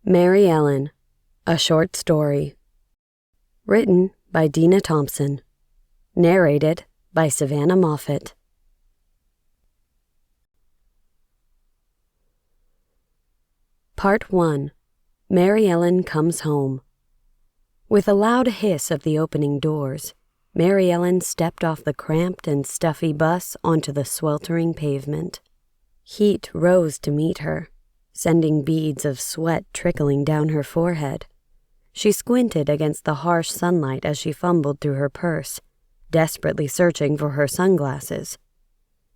Mary Ellen, a short story. Written by Deena Thomson. Narrated by Savannah Moffett. Part 1. Mary Ellen Comes Home. With a loud hiss of the opening doors, Mary Ellen stepped off the cramped and stuffy bus onto the sweltering pavement. Heat rose to meet her, sending beads of sweat trickling down her forehead. She squinted against the harsh sunlight as she fumbled through her purse, desperately searching for her sunglasses.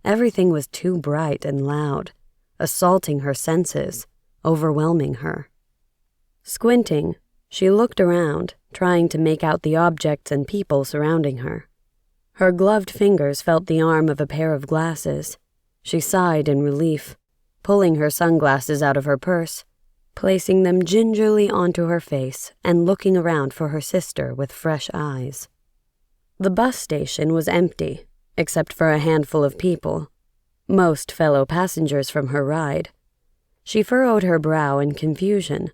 Everything was too bright and loud, assaulting her senses, overwhelming her. Squinting, she looked around, trying to make out the objects and people surrounding her. Her gloved fingers felt the arm of a pair of glasses. She sighed in relief, pulling her sunglasses out of her purse, placing them gingerly onto her face and looking around for her sister with fresh eyes. The bus station was empty, except for a handful of people, most fellow passengers from her ride. She furrowed her brow in confusion.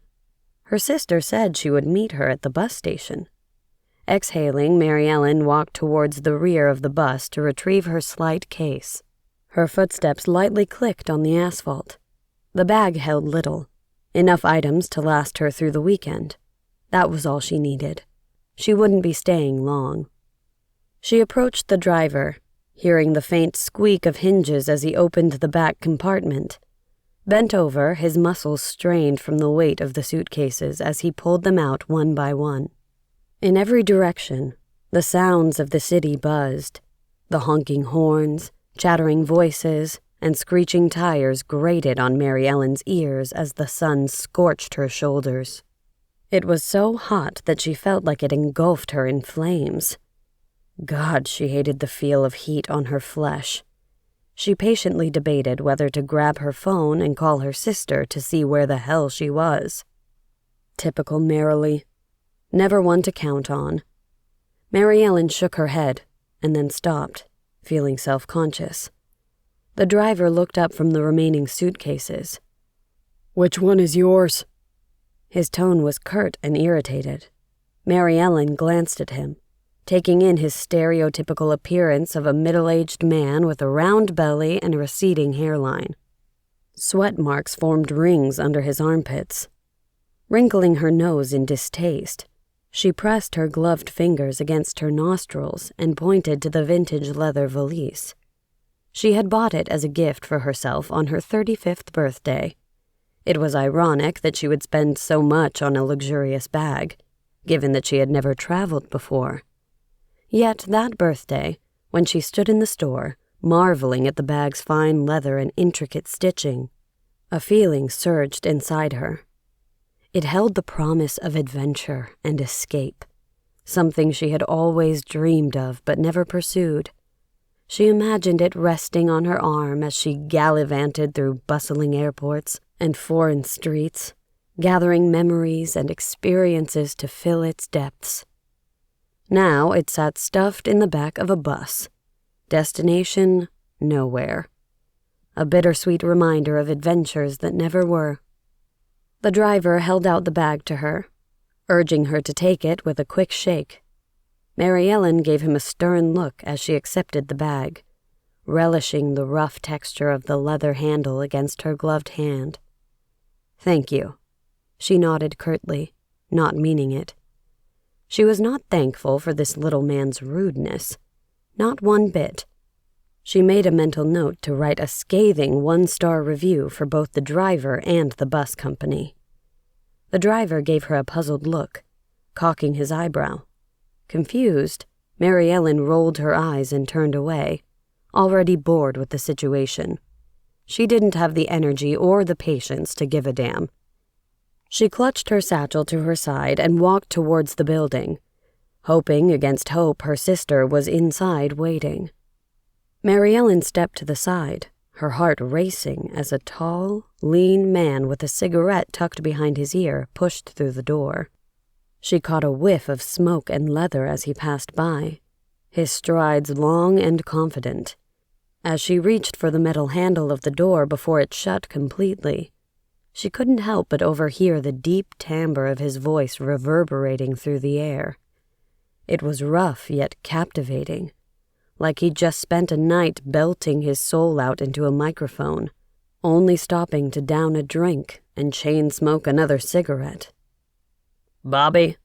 Her sister said she would meet her at the bus station. Exhaling, Mary Ellen walked towards the rear of the bus to retrieve her slight case. Her footsteps lightly clicked on the asphalt. The bag held little, enough items to last her through the weekend. That was all she needed. She wouldn't be staying long. She approached the driver, hearing the faint squeak of hinges as he opened the back compartment. Bent over, his muscles strained from the weight of the suitcases as he pulled them out one by one. In every direction, the sounds of the city buzzed. The honking horns, chattering voices, and screeching tires grated on Mary Ellen's ears as the sun scorched her shoulders. It was so hot that she felt like it engulfed her in flames. God, she hated the feel of heat on her flesh. She patiently debated whether to grab her phone and call her sister to see where the hell she was. Typical Merrily. Never one to count on. Mary Ellen shook her head and then stopped, feeling self-conscious. The driver looked up from the remaining suitcases. "Which one is yours?" His tone was curt and irritated. Mary Ellen glanced at him, taking in his stereotypical appearance of a middle-aged man with a round belly and a receding hairline. Sweat marks formed rings under his armpits. Wrinkling her nose in distaste, she pressed her gloved fingers against her nostrils and pointed to the vintage leather valise. She had bought it as a gift for herself on her 35th birthday. It was ironic that she would spend so much on a luxurious bag, given that she had never traveled before. Yet that birthday, when she stood in the store, marveling at the bag's fine leather and intricate stitching, a feeling surged inside her. It held the promise of adventure and escape, something she had always dreamed of but never pursued. She imagined it resting on her arm as she gallivanted through bustling airports and foreign streets, gathering memories and experiences to fill its depths. Now it sat stuffed in the back of a bus. Destination, nowhere. A bittersweet reminder of adventures that never were. The driver held out the bag to her, urging her to take it with a quick shake. Mary Ellen gave him a stern look as she accepted the bag, relishing the rough texture of the leather handle against her gloved hand. "Thank you," she nodded curtly, not meaning it. She was not thankful for this little man's rudeness, not one bit. She made a mental note to write a scathing 1-star review for both the driver and the bus company. The driver gave her a puzzled look, cocking his eyebrow. Confused, Mary Ellen rolled her eyes and turned away, already bored with the situation. She didn't have the energy or the patience to give a damn. She clutched her satchel to her side and walked towards the building, hoping against hope her sister was inside waiting. Mary Ellen stepped to the side, her heart racing as a tall, lean man with a cigarette tucked behind his ear pushed through the door. She caught a whiff of smoke and leather as he passed by, his strides long and confident. As she reached for the metal handle of the door before it shut completely, She couldn't help but overhear the deep timbre of his voice reverberating through the air. It was rough yet captivating, like he'd just spent a night belting his soul out into a microphone, only stopping to down a drink and chain smoke another cigarette. "Bobby,"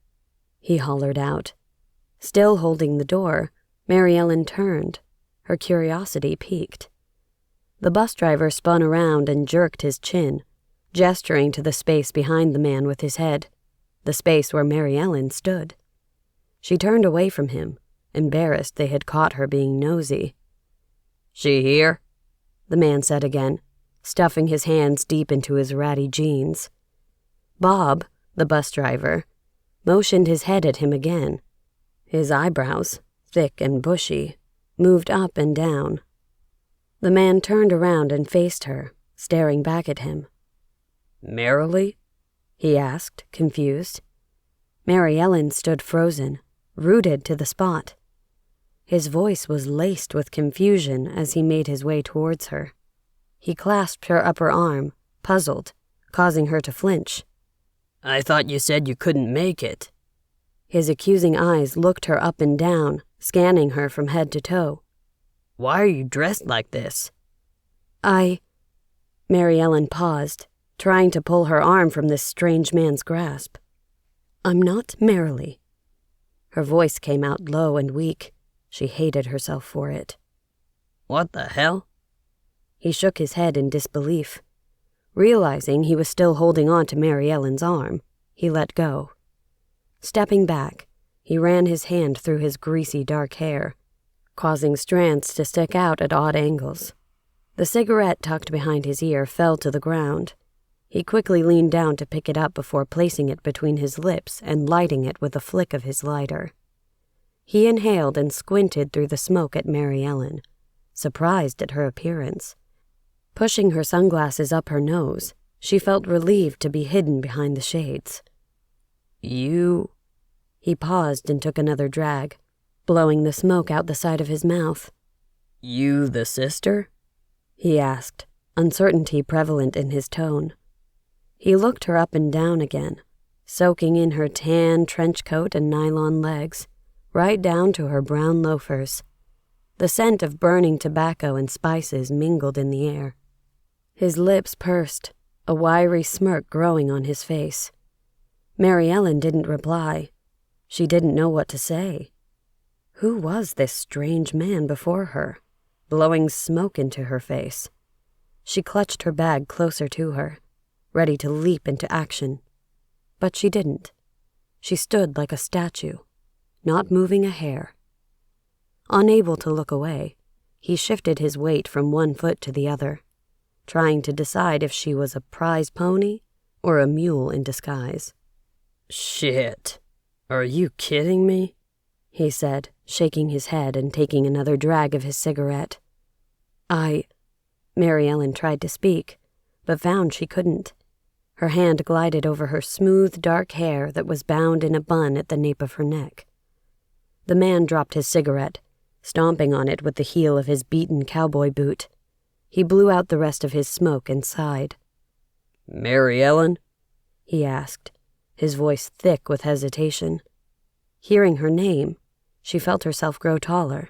he hollered out. Still holding the door, Mary Ellen turned, her curiosity piqued. The bus driver spun around and jerked his chin, gesturing to the space behind the man with his head, the space where Mary Ellen stood. She turned away from him, embarrassed they had caught her being nosy. "She here?" the man said again, stuffing his hands deep into his ratty jeans. Bob, the bus driver, motioned his head at him again. His eyebrows, thick and bushy, moved up and down. The man turned around and faced her, staring back at him. "Merrily?" he asked, confused. Mary Ellen stood frozen, rooted to the spot. His voice was laced with confusion as he made his way towards her. He clasped her upper arm, puzzled, causing her to flinch. "I thought you said you couldn't make it." His accusing eyes looked her up and down, scanning her from head to toe. "Why are you dressed like this?" Mary Ellen paused, trying to pull her arm from this strange man's grasp. "I'm not Merrily." Her voice came out low and weak. She hated herself for it. "What the hell?" He shook his head in disbelief. Realizing he was still holding on to Mary Ellen's arm, he let go. Stepping back, he ran his hand through his greasy dark hair, causing strands to stick out at odd angles. The cigarette tucked behind his ear fell to the ground. He quickly leaned down to pick it up before placing it between his lips and lighting it with a flick of his lighter. He inhaled and squinted through the smoke at Mary Ellen, surprised at her appearance. Pushing her sunglasses up her nose, she felt relieved to be hidden behind the shades. "You—" He paused and took another drag, blowing the smoke out the side of his mouth. "You the sister?" he asked, uncertainty prevalent in his tone. He looked her up and down again, soaking in her tan trench coat and nylon legs, right down to her brown loafers. The scent of burning tobacco and spices mingled in the air. His lips pursed, a wiry smirk growing on his face. Mary Ellen didn't reply. She didn't know what to say. Who was this strange man before her, blowing smoke into her face? She clutched her bag closer to her, ready to leap into action. But she didn't. She stood like a statue, not moving a hair. Unable to look away, he shifted his weight from one foot to the other, trying to decide if she was a prize pony or a mule in disguise. "Shit, are you kidding me?" he said, shaking his head and taking another drag of his cigarette. Mary Ellen tried to speak, but found she couldn't. Her hand glided over her smooth, dark hair that was bound in a bun at the nape of her neck. The man dropped his cigarette, stomping on it with the heel of his beaten cowboy boot. He blew out the rest of his smoke and sighed. "Mary Ellen?" he asked, his voice thick with hesitation. Hearing her name, she felt herself grow taller.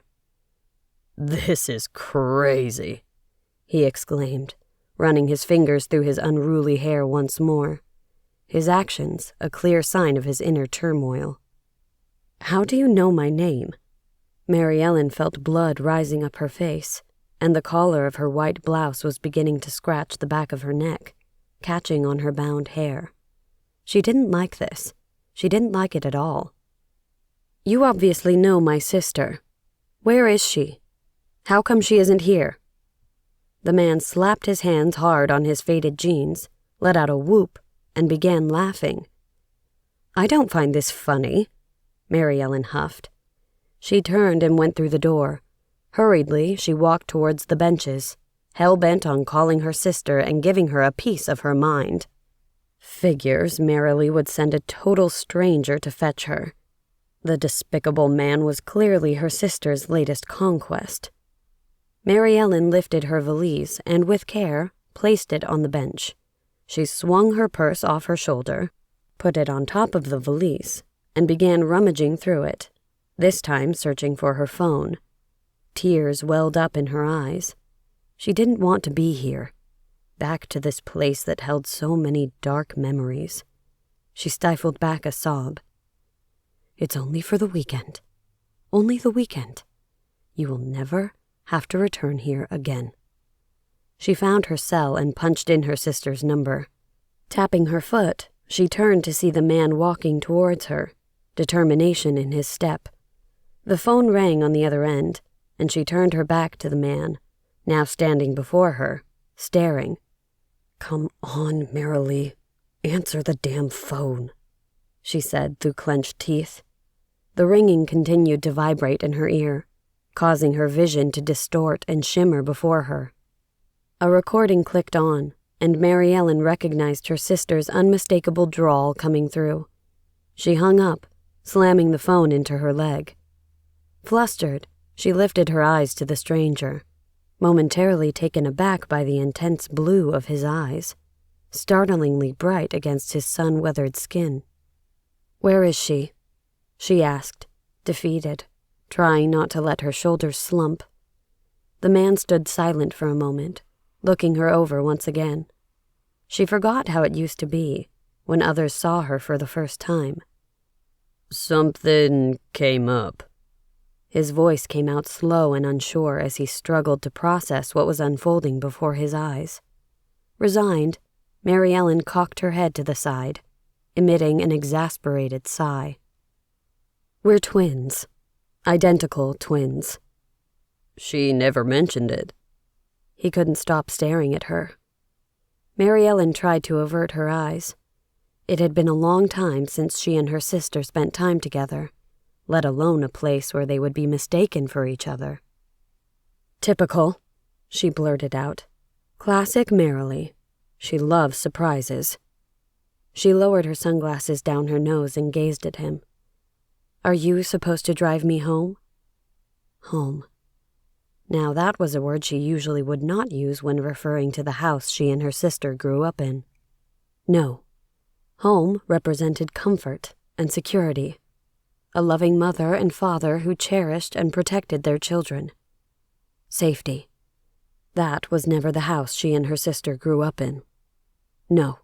"This is crazy," he exclaimed, running his fingers through his unruly hair once more, his actions a clear sign of his inner turmoil. "How do you know my name?" Mary Ellen felt blood rising up her face, and the collar of her white blouse was beginning to scratch the back of her neck, catching on her bound hair. She didn't like this. She didn't like it at all. "You obviously know my sister. Where is she? How come she isn't here?" The man slapped his hands hard on his faded jeans, let out a whoop, and began laughing. "I don't find this funny," Mary Ellen huffed. She turned and went through the door. Hurriedly, she walked towards the benches, hell-bent on calling her sister and giving her a piece of her mind. Figures Merrily would send a total stranger to fetch her. The despicable man was clearly her sister's latest conquest. Mary Ellen lifted her valise and, with care, placed it on the bench. She swung her purse off her shoulder, put it on top of the valise, and began rummaging through it, this time searching for her phone. Tears welled up in her eyes. She didn't want to be here, back to this place that held so many dark memories. She stifled back a sob. It's only for the weekend. Only the weekend. You will never have to return here again. She found her cell and punched in her sister's number. Tapping her foot, she turned to see the man walking towards her, determination in his step. The phone rang on the other end, and she turned her back to the man, now standing before her, staring. Come on, Merrily. Answer the damn phone, she said through clenched teeth. The ringing continued to vibrate in her ear, causing her vision to distort and shimmer before her. A recording clicked on, and Mary Ellen recognized her sister's unmistakable drawl coming through. She hung up, slamming the phone into her leg. Flustered, she lifted her eyes to the stranger, momentarily taken aback by the intense blue of his eyes, startlingly bright against his sun-weathered skin. Where is she? She asked, defeated, trying not to let her shoulders slump. The man stood silent for a moment, looking her over once again. She forgot how it used to be when others saw her for the first time. Something came up. His voice came out slow and unsure as he struggled to process what was unfolding before his eyes. Resigned, Mary Ellen cocked her head to the side, emitting an exasperated sigh. We're twins. Identical twins. She never mentioned it. He couldn't stop staring at her. Mary Ellen tried to avert her eyes. It had been a long time since she and her sister spent time together, let alone a place where they would be mistaken for each other. Typical, she blurted out. Classic Merrily. She loves surprises. She lowered her sunglasses down her nose and gazed at him. Are you supposed to drive me home? Home. Now that was a word she usually would not use when referring to the house she and her sister grew up in. No. Home represented comfort and security. A loving mother and father who cherished and protected their children. Safety. That was never the house she and her sister grew up in. No.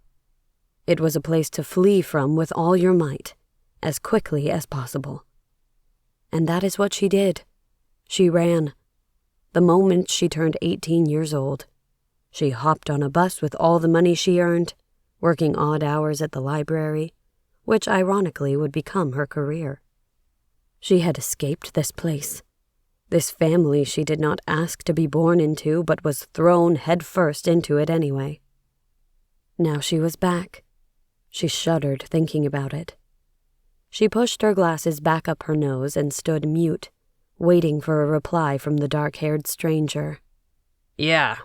It was a place to flee from with all your might, as quickly as possible. And that is what she did. She ran. The moment she turned 18 years old, she hopped on a bus with all the money she earned, working odd hours at the library, which ironically would become her career. She had escaped this place, this family she did not ask to be born into but was thrown headfirst into it anyway. Now she was back. She shuddered thinking about it. She pushed her glasses back up her nose and stood mute, waiting for a reply from the dark-haired stranger. Yeah,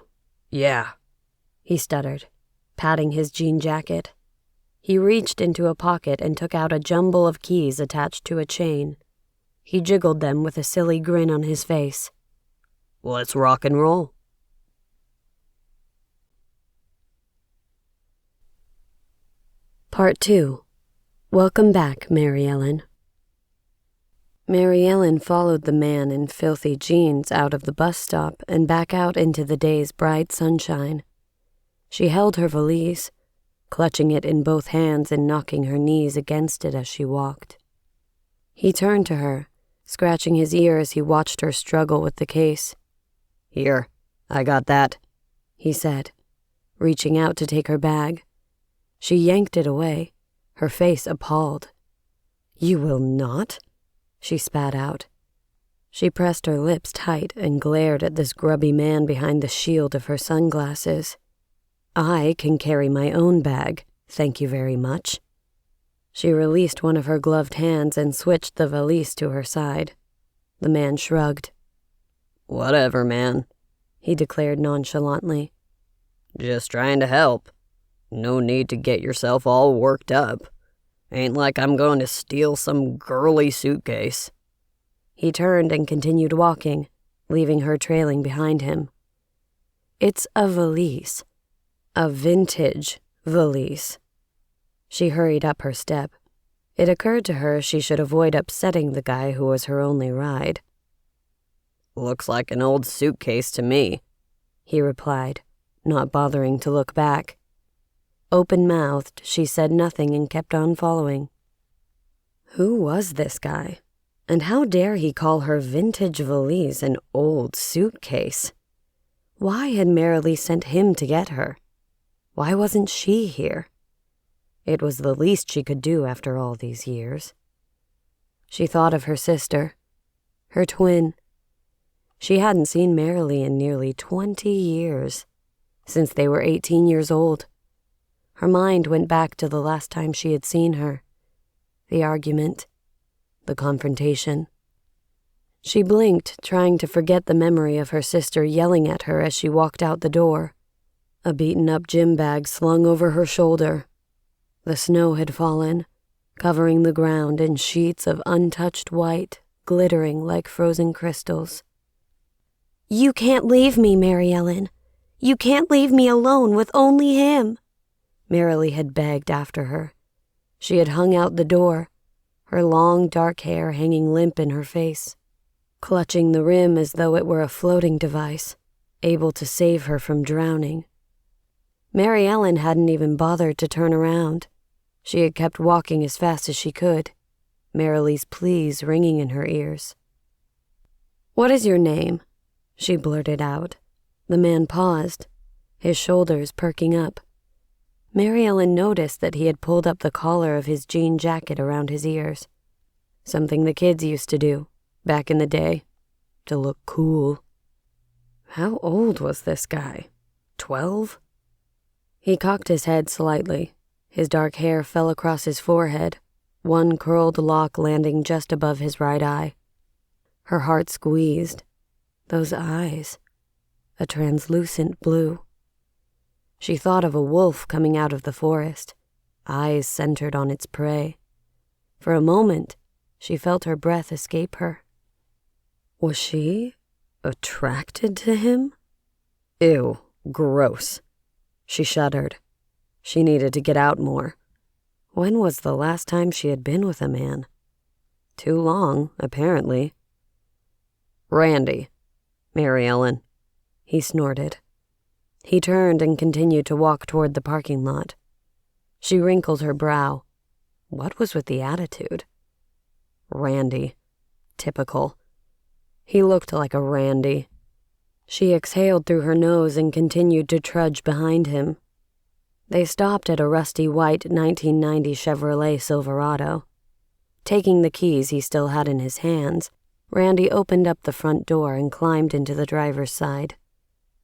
he stuttered, patting his jean jacket. He reached into a pocket and took out a jumble of keys attached to a chain. He jiggled them with a silly grin on his face. Let's rock and roll. Part 2. Welcome back, Mary Ellen. Mary Ellen followed the man in filthy jeans out of the bus stop and back out into the day's bright sunshine. She held her valise, clutching it in both hands and knocking her knees against it as she walked. He turned to her, scratching his ear as he watched her struggle with the case. Here, I got that, he said, reaching out to take her bag. She yanked it away, her face appalled. You will not? She spat out. She pressed her lips tight and glared at this grubby man behind the shield of her sunglasses. I can carry my own bag, thank you very much. She released one of her gloved hands and switched the valise to her side. The man shrugged. Whatever, man, he declared nonchalantly. Just trying to help. No need to get yourself all worked up. Ain't like I'm going to steal some girly suitcase. He turned and continued walking, leaving her trailing behind him. It's a valise. A vintage Valise. She hurried up her step. It occurred to her she should avoid upsetting the guy who was her only ride. "Looks like an old suitcase to me," he replied, not bothering to look back. Open-mouthed, she said nothing and kept on following. Who was this guy? And how dare he call her vintage valise an old suitcase? Why had Merrily sent him to get her? Why wasn't she here? It was the least she could do after all these years. She thought of her sister, her twin. She hadn't seen Merrily in nearly 20 years, since they were 18 years old. Her mind went back to the last time she had seen her. The argument, the confrontation. She blinked, trying to forget the memory of her sister yelling at her as she walked out the door. A beaten-up gym bag slung over her shoulder. The snow had fallen, covering the ground in sheets of untouched white, glittering like frozen crystals. "You can't leave me, Mary Ellen. You can't leave me alone with only him," Merrily had begged after her. She had hung out the door, her long dark hair hanging limp in her face, clutching the rim as though it were a floating device, able to save her from drowning. Mary Ellen hadn't even bothered to turn around. She had kept walking as fast as she could, Merrily's pleas ringing in her ears. "What is your name?" she blurted out. The man paused, his shoulders perking up. Mary Ellen noticed that he had pulled up the collar of his jean jacket around his ears, something the kids used to do, back in the day, to look cool. How old was this guy? 12? He cocked his head slightly. His dark hair fell across his forehead, one curled lock landing just above his right eye. Her heart squeezed. Those eyes, a translucent blue. She thought of a wolf coming out of the forest, eyes centered on its prey. For a moment, she felt her breath escape her. Was she attracted to him? Ew, gross. She shuddered. She needed to get out more. When was the last time she had been with a man? Too long, apparently. "Randy, Mary Ellen," he snorted. He turned and continued to walk toward the parking lot. She wrinkled her brow. What was with the attitude? Randy. Typical. He looked like a Randy. She exhaled through her nose and continued to trudge behind him. They stopped at a rusty white 1990 Chevrolet Silverado. Taking the keys he still had in his hands, Randy opened up the front door and climbed into the driver's side.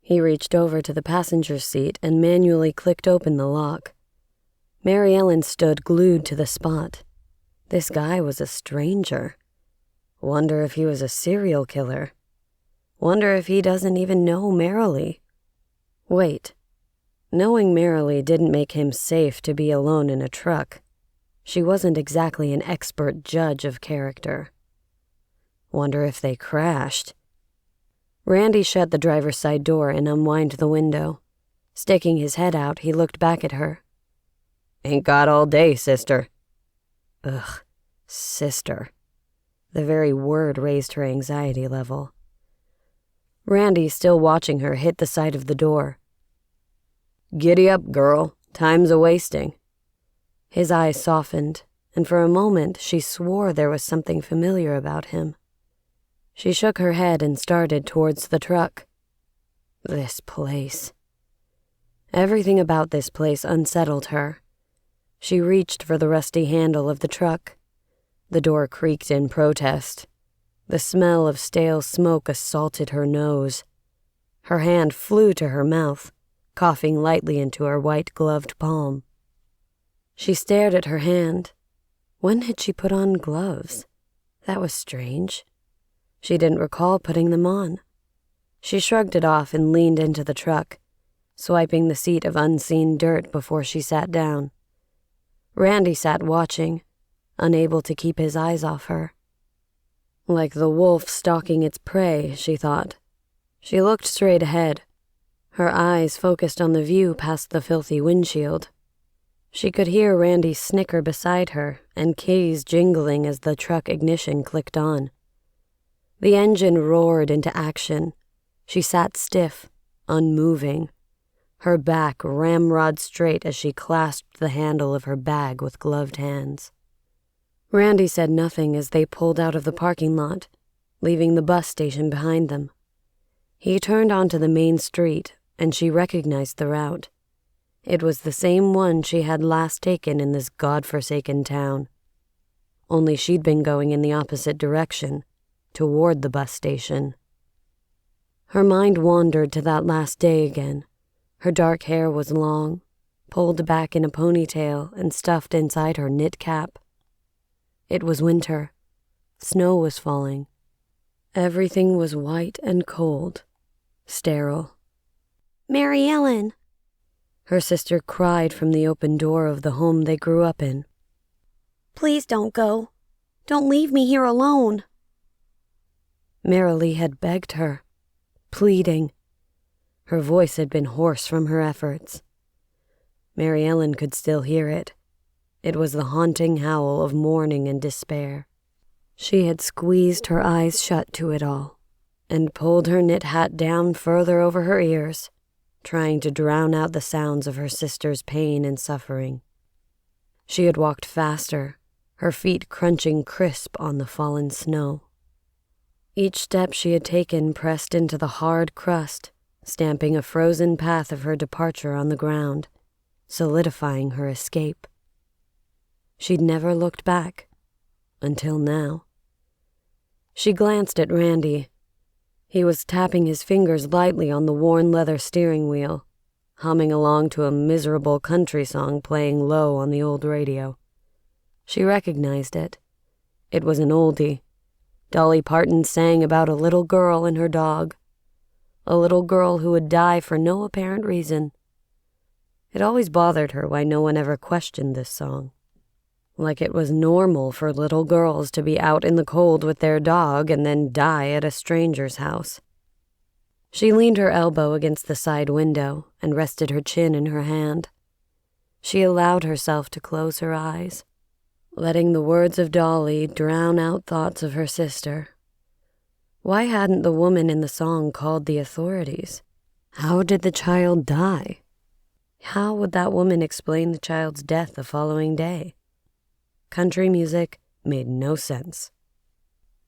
He reached over to the passenger seat and manually clicked open the lock. Mary Ellen stood glued to the spot. This guy was a stranger. Wonder if he was a serial killer. Wonder if he doesn't even know Merrily. Wait. Knowing Merrily didn't make him safe to be alone in a truck. She wasn't exactly an expert judge of character. Wonder if they crashed. Randy shut the driver's side door and unwound the window. Sticking his head out, he looked back at her. "Ain't got all day, sister." Ugh, sister. The very word raised her anxiety level. Randy, still watching her, hit the side of the door. "Giddy up, girl. Time's a-wasting." His eyes softened, and for a moment she swore there was something familiar about him. She shook her head and started towards the truck. This place. Everything about this place unsettled her. She reached for the rusty handle of the truck. The door creaked in protest. The smell of stale smoke assaulted her nose. Her hand flew to her mouth, coughing lightly into her white-gloved palm. She stared at her hand. When had she put on gloves? That was strange. She didn't recall putting them on. She shrugged it off and leaned into the truck, swiping the seat of unseen dirt before she sat down. Randy sat watching, unable to keep his eyes off her. Like the wolf stalking its prey, she thought. She looked straight ahead, her eyes focused on the view past the filthy windshield, She could hear Randy snicker beside her and keys jingling as the truck ignition clicked on. The engine roared into action. She sat stiff, unmoving, her back ramrod straight as she clasped the handle of her bag with gloved hands. Randy said nothing as they pulled out of the parking lot, leaving the bus station behind them. He turned onto the main street, and she recognized the route. It was the same one she had last taken in this godforsaken town. Only she'd been going in the opposite direction, toward the bus station. Her mind wandered to that last day again. Her dark hair was long, pulled back in a ponytail and stuffed inside her knit cap. It was winter. Snow was falling. Everything was white and cold, sterile. "Mary Ellen!" Her sister cried from the open door of the home they grew up in. "Please don't go. Don't leave me here alone." Merrily had begged her, pleading. Her voice had been hoarse from her efforts. Mary Ellen could still hear it. It was the haunting howl of mourning and despair. She had squeezed her eyes shut to it all, and pulled her knit hat down further over her ears, trying to drown out the sounds of her sister's pain and suffering. She had walked faster, her feet crunching crisp on the fallen snow. Each step she had taken pressed into the hard crust, stamping a frozen path of her departure on the ground, solidifying her escape. She'd never looked back, until now. She glanced at Randy. He was tapping his fingers lightly on the worn leather steering wheel, humming along to a miserable country song playing low on the old radio. She recognized it. It was an oldie. Dolly Parton sang about a little girl and her dog, a little girl who would die for no apparent reason. It always bothered her why no one ever questioned this song. Like it was normal for little girls to be out in the cold with their dog and then die at a stranger's house. She leaned her elbow against the side window and rested her chin in her hand. She allowed herself to close her eyes, letting the words of Dolly drown out thoughts of her sister. Why hadn't the woman in the song called the authorities? How did the child die? How would that woman explain the child's death the following day? Country music made no sense.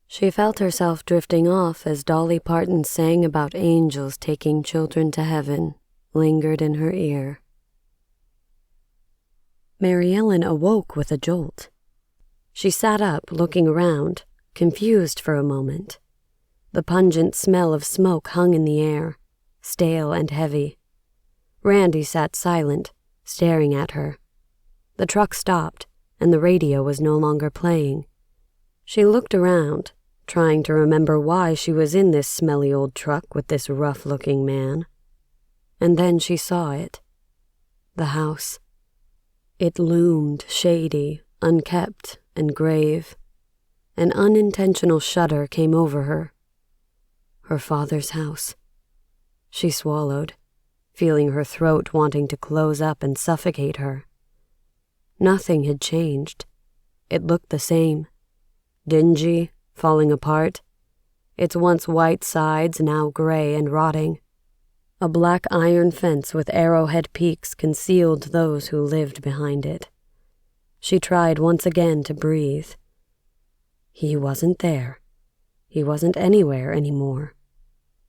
She felt herself drifting off as Dolly Parton sang about angels taking children to heaven, lingered in her ear. Mary Ellen awoke with a jolt. She sat up, looking around, confused for a moment. The pungent smell of smoke hung in the air, stale and heavy. Randy sat silent, staring at her. The truck stopped, and the radio was no longer playing. She looked around, trying to remember why she was in this smelly old truck with this rough-looking man. And then she saw it. The house. It loomed shady, unkept, and grave. An unintentional shudder came over her. Her father's house. She swallowed, feeling her throat wanting to close up and suffocate her. Nothing had changed. It looked the same. Dingy, falling apart. Its once white sides now gray and rotting. A black iron fence with arrowhead peaks concealed those who lived behind it. She tried once again to breathe. He wasn't there. He wasn't anywhere anymore.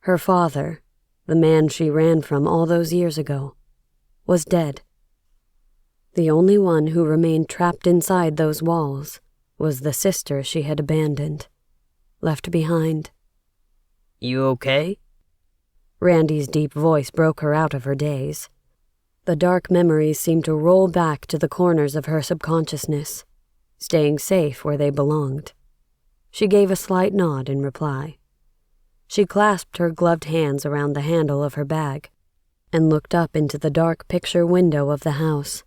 Her father, the man she ran from all those years ago, was dead. The only one who remained trapped inside those walls was the sister she had abandoned, left behind. "You okay?" Randy's deep voice broke her out of her daze. The dark memories seemed to roll back to the corners of her subconsciousness, staying safe where they belonged. She gave a slight nod in reply. She clasped her gloved hands around the handle of her bag and looked up into the dark picture window of the house.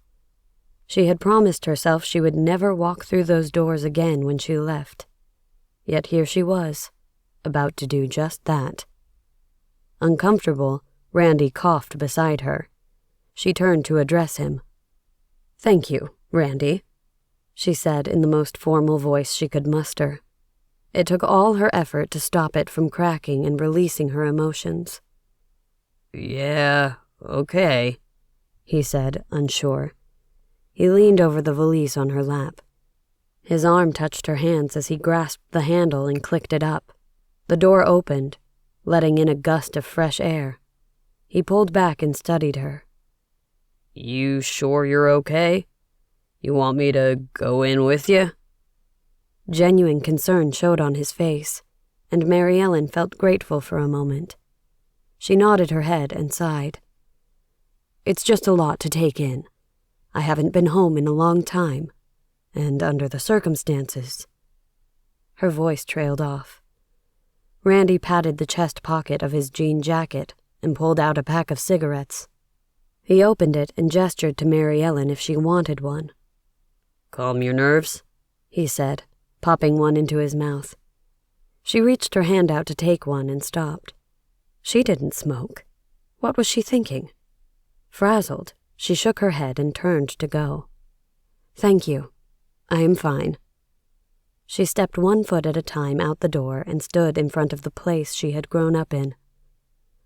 She had promised herself she would never walk through those doors again when she left. Yet here she was, about to do just that. Uncomfortable, Randy coughed beside her. She turned to address him. "Thank you, Randy," she said in the most formal voice she could muster. It took all her effort to stop it from cracking and releasing her emotions. "Yeah, okay," he said, unsure. He leaned over the valise on her lap. His arm touched her hands as he grasped the handle and clicked it up. The door opened, letting in a gust of fresh air. He pulled back and studied her. "You sure you're okay? You want me to go in with you?" Genuine concern showed on his face, and Mary Ellen felt grateful for a moment. She nodded her head and sighed. "It's just a lot to take in. I haven't been home in a long time, and under the circumstances." Her voice trailed off. Randy patted the chest pocket of his jean jacket and pulled out a pack of cigarettes. He opened it and gestured to Mary Ellen if she wanted one. "Calm your nerves," he said, popping one into his mouth. She reached her hand out to take one and stopped. She didn't smoke. What was she thinking? Frazzled, she shook her head and turned to go. "Thank you. I am fine." She stepped 1 foot at a time out the door and stood in front of the place she had grown up in.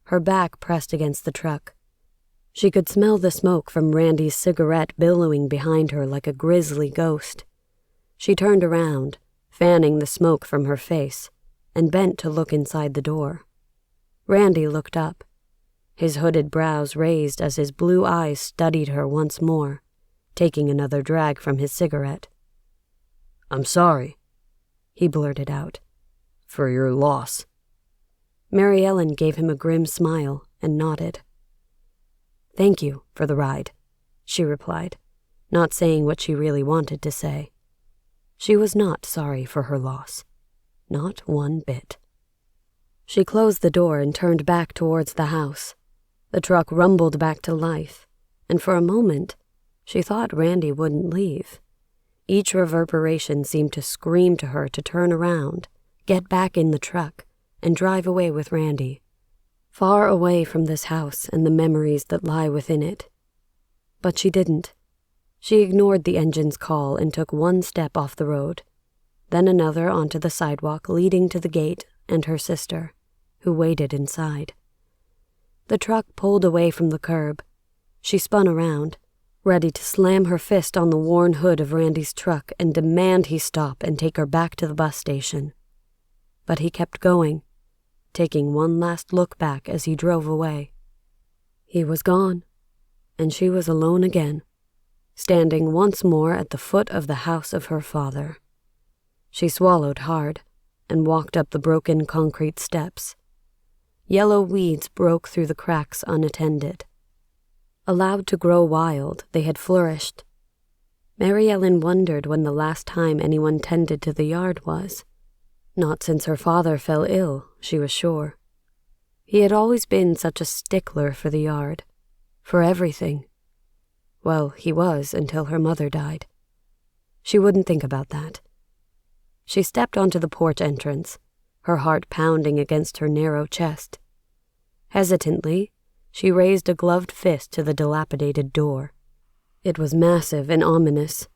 Her back pressed against the truck. She could smell the smoke from Randy's cigarette billowing behind her like a grisly ghost. She turned around, fanning the smoke from her face, and bent to look inside the door. Randy looked up, his hooded brows raised as his blue eyes studied her once more, taking another drag from his cigarette. "I'm sorry," he blurted out. "For your loss." Mary Ellen gave him a grim smile and nodded. "Thank you for the ride," she replied, not saying what she really wanted to say. She was not sorry for her loss. Not one bit. She closed the door and turned back towards the house. The truck rumbled back to life, and for a moment, she thought Randy wouldn't leave. Each reverberation seemed to scream to her to turn around, get back in the truck, and drive away with Randy. Far away from this house and the memories that lie within it. But she didn't. She ignored the engine's call and took 1 step off the road, then another onto the sidewalk leading to the gate and her sister, who waited inside. The truck pulled away from the curb. She spun around, ready to slam her fist on the worn hood of Randy's truck and demand he stop and take her back to the bus station. But he kept going, taking one last look back as he drove away. He was gone, and she was alone again, standing once more at the foot of the house of her father. She swallowed hard and walked up the broken concrete steps. Yellow weeds broke through the cracks unattended. Allowed to grow wild, they had flourished. Mary Ellen wondered when the last time anyone tended to the yard was. Not since her father fell ill, she was sure. He had always been such a stickler for the yard, for everything. Well, he was until her mother died. She wouldn't think about that. She stepped onto the porch entrance, her heart pounding against her narrow chest. Hesitantly, she raised a gloved fist to the dilapidated door. It was massive and ominous.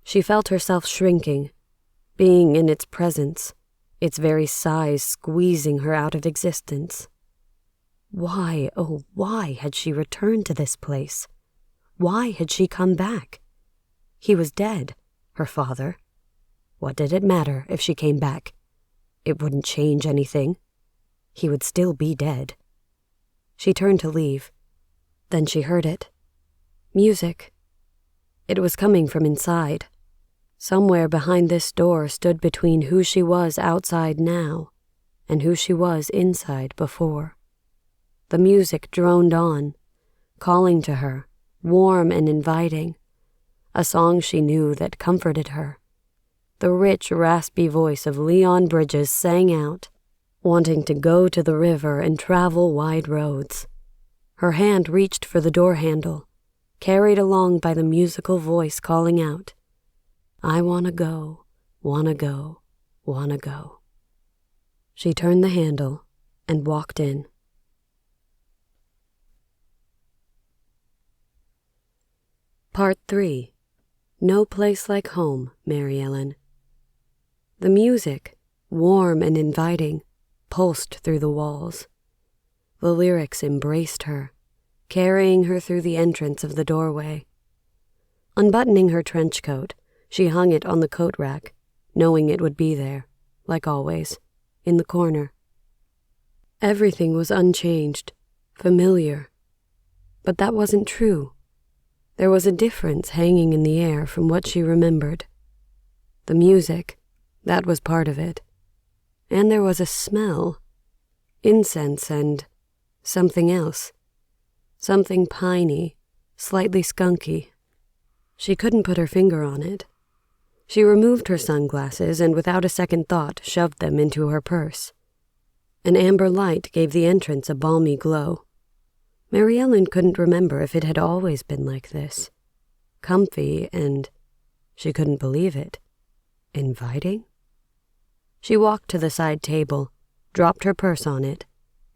She felt herself shrinking, being in its presence, its very size squeezing her out of existence. Why, oh why had she returned to this place? Why had she come back? He was dead, her father. What did it matter if she came back? It wouldn't change anything. He would still be dead. She turned to leave. Then she heard it. Music. It was coming from inside. Somewhere behind this door stood between who she was outside now and who she was inside before. The music droned on, calling to her, warm and inviting, a song she knew that comforted her. The rich, raspy voice of Leon Bridges sang out, wanting to go to the river and travel wide roads. Her hand reached for the door handle, carried along by the musical voice calling out, "I wanna go, wanna go, wanna go." She turned the handle and walked in. Part 3. No Place Like Home, Mary Ellen. The music, warm and inviting, pulsed through the walls. The lyrics embraced her, carrying her through the entrance of the doorway. Unbuttoning her trench coat, she hung it on the coat rack, knowing it would be there, like always, in the corner. Everything was unchanged, familiar. But that wasn't true. There was a difference hanging in the air from what she remembered. The music, that was part of it. And there was a smell, incense and something else. Something piney, slightly skunky. She couldn't put her finger on it. She removed her sunglasses and without a second thought shoved them into her purse. An amber light gave the entrance a balmy glow. Mary Ellen couldn't remember if it had always been like this. Comfy and, she couldn't believe it, inviting? She walked to the side table, dropped her purse on it,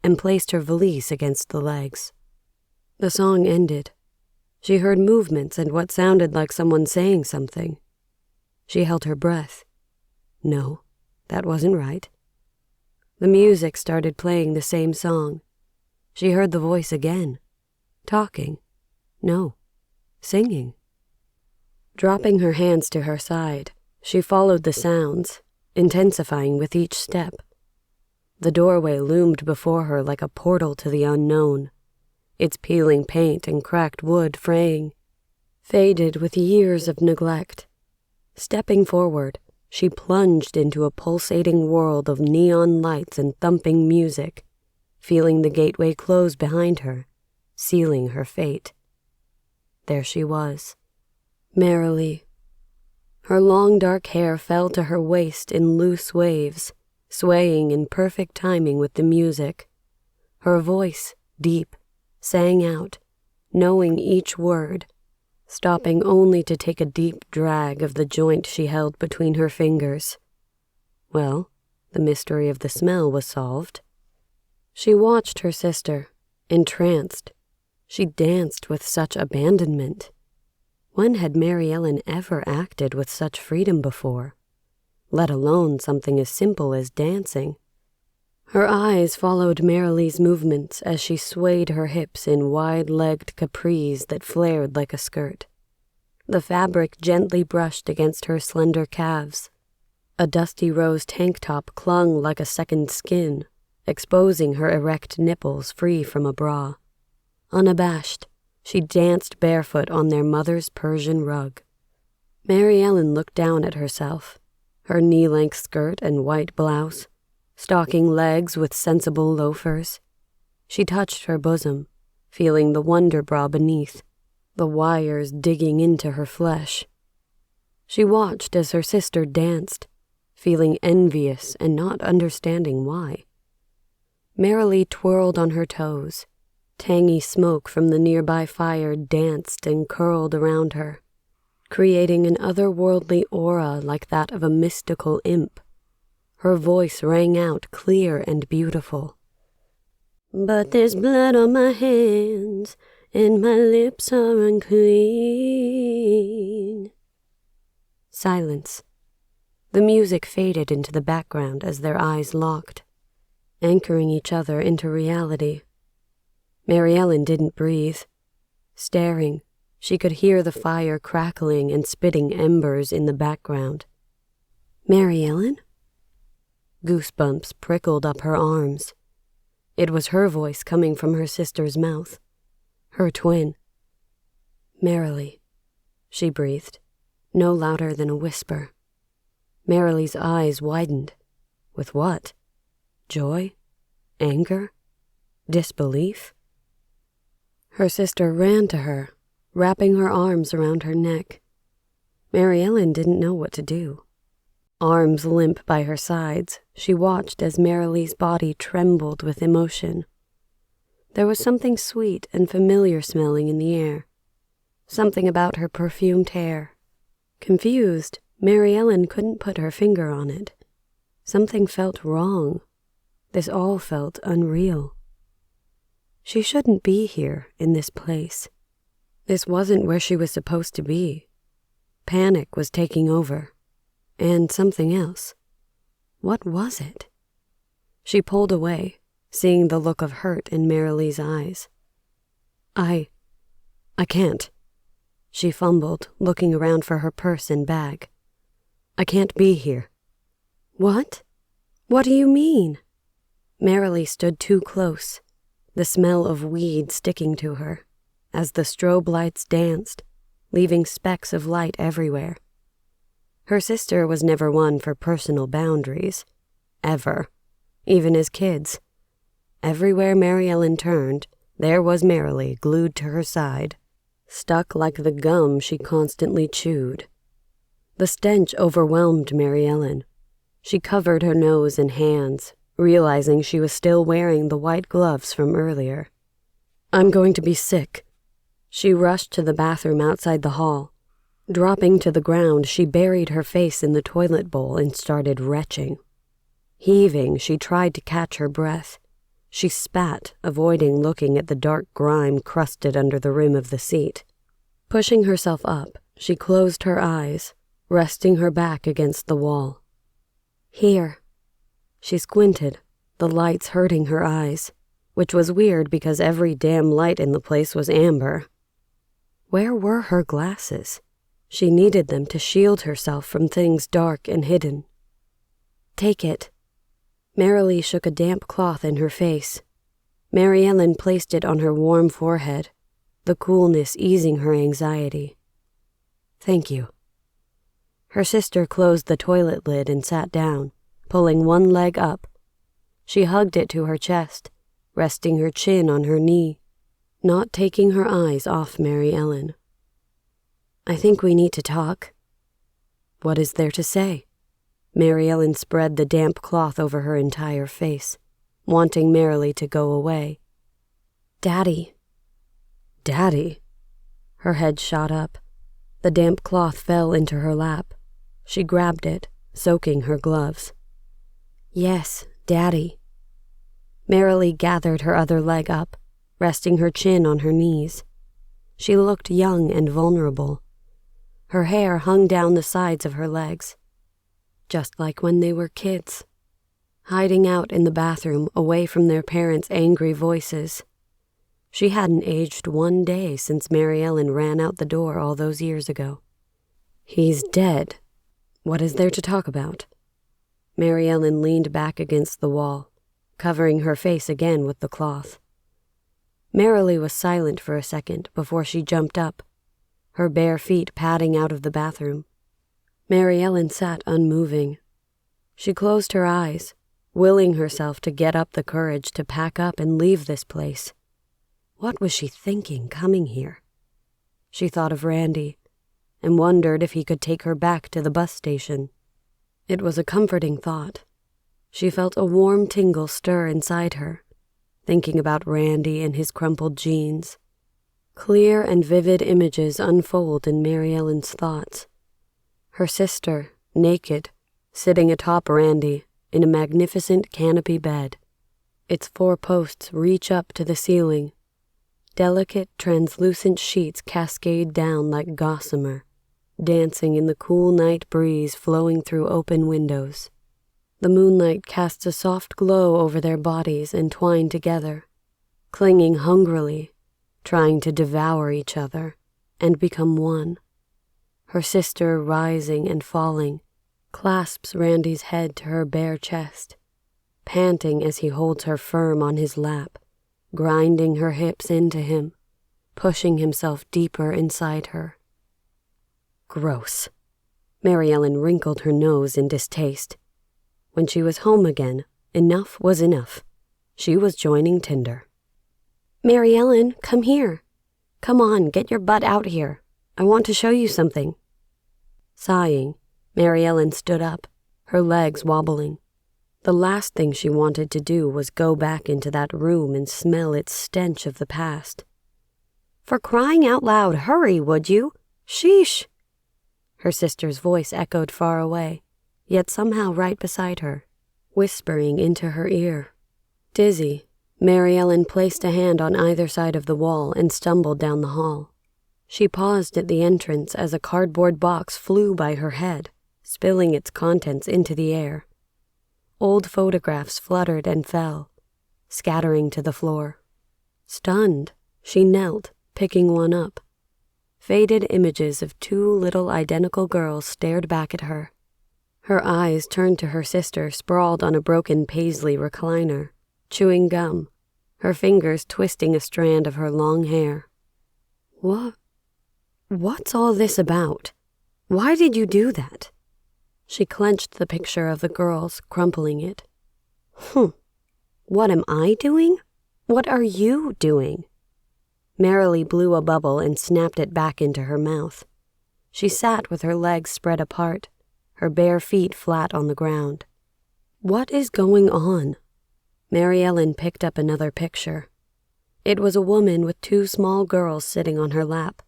and placed her valise against the legs. The song ended. She heard movements and what sounded like someone saying something. She held her breath. No, that wasn't right. The music started playing the same song. She heard the voice again, talking. No, singing. Dropping her hands to her side, she followed the sounds, intensifying with each step. The doorway loomed before her like a portal to the unknown, its peeling paint and cracked wood fraying, faded with years of neglect. Stepping forward, she plunged into a pulsating world of neon lights and thumping music, feeling the gateway close behind her, sealing her fate. There she was, Merrily. Her long dark hair fell to her waist in loose waves, swaying in perfect timing with the music. Her voice, deep, sang out, knowing each word, stopping only to take a deep drag of the joint she held between her fingers. Well, the mystery of the smell was solved. She watched her sister, entranced. She danced with such abandonment. When had Mary Ellen ever acted with such freedom before, let alone something as simple as dancing? Her eyes followed Merrily's movements as she swayed her hips in wide-legged capris that flared like a skirt. The fabric gently brushed against her slender calves. A dusty rose tank top clung like a second skin, exposing her erect nipples free from a bra. Unabashed, she danced barefoot on their mother's Persian rug. Mary Ellen looked down at herself, her knee-length skirt and white blouse, stocking legs with sensible loafers. She touched her bosom, feeling the wonder bra beneath, the wires digging into her flesh. She watched as her sister danced, feeling envious and not understanding why. Merrily twirled on her toes. Tangy smoke from the nearby fire danced and curled around her, creating an otherworldly aura like that of a mystical imp. Her voice rang out clear and beautiful. But there's blood on my hands, and my lips are unclean. Silence. The music faded into the background as their eyes locked, anchoring each other into reality. Mary Ellen didn't breathe. Staring, she could hear the fire crackling and spitting embers in the background. Mary Ellen? Goosebumps prickled up her arms. It was her voice coming from her sister's mouth, her twin. Merrily, she breathed, no louder than a whisper. Merrily's eyes widened. With what? Joy? Anger? Disbelief? Her sister ran to her, wrapping her arms around her neck. Mary Ellen didn't know what to do. Arms limp by her sides, she watched as Merrily's body trembled with emotion. There was something sweet and familiar smelling in the air, something about her perfumed hair. Confused, Mary Ellen couldn't put her finger on it. Something felt wrong. This all felt unreal. She shouldn't be here in this place. This wasn't where she was supposed to be. Panic was taking over. And something else. What was it? She pulled away, seeing the look of hurt in Merrily's eyes. I can't. She fumbled, looking around for her purse and bag. I can't be here. What? What do you mean? Merrily stood too close, the smell of weed sticking to her, as the strobe lights danced, leaving specks of light everywhere. Her sister was never one for personal boundaries. Ever. Even as kids. Everywhere Mary Ellen turned, there was Merrily glued to her side, stuck like the gum she constantly chewed. The stench overwhelmed Mary Ellen. She covered her nose and hands, realizing she was still wearing the white gloves from earlier. I'm going to be sick. She rushed to the bathroom outside the hall. Dropping to the ground, she buried her face in the toilet bowl and started retching. Heaving, she tried to catch her breath. She spat, avoiding looking at the dark grime crusted under the rim of the seat. Pushing herself up, she closed her eyes, resting her back against the wall. Here. She squinted, the lights hurting her eyes, which was weird because every damn light in the place was amber. Where were her glasses? She needed them to shield herself from things dark and hidden. Take it. Merrily shook a damp cloth in her face. Mary Ellen placed it on her warm forehead, the coolness easing her anxiety. Thank you. Her sister closed the toilet lid and sat down, pulling one leg up. She hugged it to her chest, resting her chin on her knee, not taking her eyes off Mary Ellen. I think we need to talk. What is there to say? Mary Ellen spread the damp cloth over her entire face, wanting Merrily to go away. Daddy. Daddy? Her head shot up. The damp cloth fell into her lap. She grabbed it, soaking her gloves. Yes, Daddy. Merrily gathered her other leg up, resting her chin on her knees. She looked young and vulnerable. Her hair hung down the sides of her legs, just like when they were kids, hiding out in the bathroom away from their parents' angry voices. She hadn't aged one day since Mary Ellen ran out the door all those years ago. He's dead. What is there to talk about? Mary Ellen leaned back against the wall, covering her face again with the cloth. Merrily was silent for a second before she jumped up, her bare feet padding out of the bathroom. Mary Ellen sat unmoving. She closed her eyes, willing herself to get up the courage to pack up and leave this place. What was she thinking coming here? She thought of Randy and wondered if he could take her back to the bus station. It was a comforting thought. She felt a warm tingle stir inside her, thinking about Randy and his crumpled jeans. Clear and vivid images unfold in Mary Ellen's thoughts. Her sister, naked, sitting atop Randy in a magnificent canopy bed. Its 4 posts reach up to the ceiling. Delicate, translucent sheets cascade down like gossamer, dancing in the cool night breeze flowing through open windows. The moonlight casts a soft glow over their bodies entwined together, clinging hungrily, trying to devour each other and become one. Her sister, rising and falling, clasps Randy's head to her bare chest, panting as he holds her firm on his lap, grinding her hips into him, pushing himself deeper inside her. Gross. Mary Ellen wrinkled her nose in distaste. When she was home again, enough was enough. She was joining Tinder. Mary Ellen, come here. Come on, get your butt out here. I want to show you something. Sighing, Mary Ellen stood up, her legs wobbling. The last thing she wanted to do was go back into that room and smell its stench of the past. For crying out loud, hurry, would you? Sheesh! Her sister's voice echoed far away, yet somehow right beside her, whispering into her ear. Dizzy, Mary Ellen placed a hand on either side of the wall and stumbled down the hall. She paused at the entrance as a cardboard box flew by her head, spilling its contents into the air. Old photographs fluttered and fell, scattering to the floor. Stunned, she knelt, picking one up. Faded images of two little identical girls stared back at her. Her eyes turned to her sister sprawled on a broken paisley recliner, chewing gum, her fingers twisting a strand of her long hair. What's all this about? Why did you do that? She clenched the picture of the girls, crumpling it. What am I doing? What are you doing? Merrily blew a bubble and snapped it back into her mouth. She sat with her legs spread apart, her bare feet flat on the ground. What is going on? Mary Ellen picked up another picture. It was a woman with two small girls sitting on her lap,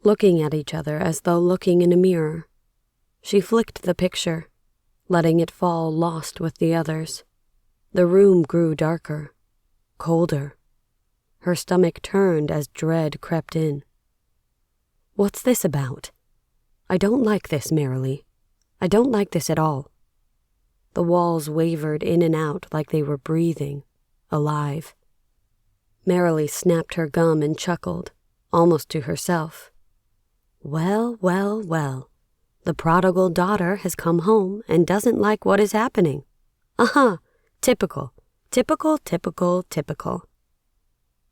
looking at each other as though looking in a mirror. She flicked the picture, letting it fall lost with the others. The room grew darker, colder. Her stomach turned as dread crept in. What's this about? I don't like this, Merrily. I don't like this at all. The walls wavered in and out like they were breathing, alive. Merrily snapped her gum and chuckled, almost to herself. Well, the prodigal daughter has come home and doesn't like what is happening. Typical.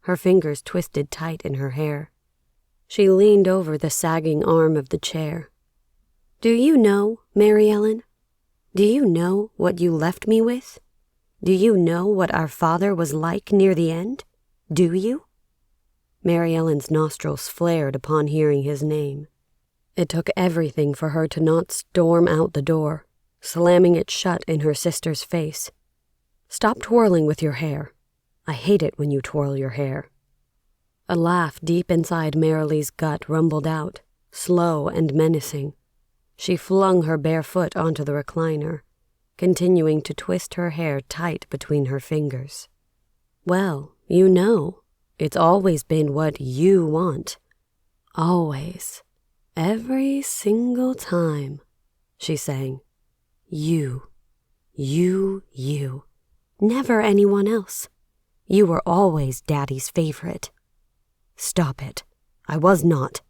Her fingers twisted tight in her hair. She leaned over the sagging arm of the chair. Do you know, Mary Ellen? Do you know what you left me with? Do you know what our father was like near the end? Do you? Mary Ellen's nostrils flared upon hearing his name. It took everything for her to not storm out the door, slamming it shut in her sister's face. Stop twirling with your hair. I hate it when you twirl your hair. A laugh deep inside Merrily's gut rumbled out, slow and menacing. She flung her bare foot onto the recliner, continuing to twist her hair tight between her fingers. Well, you know, it's always been what you want. Always. Every single time, she sang. You. Never anyone else. You were always Daddy's favorite. Stop it. I was not.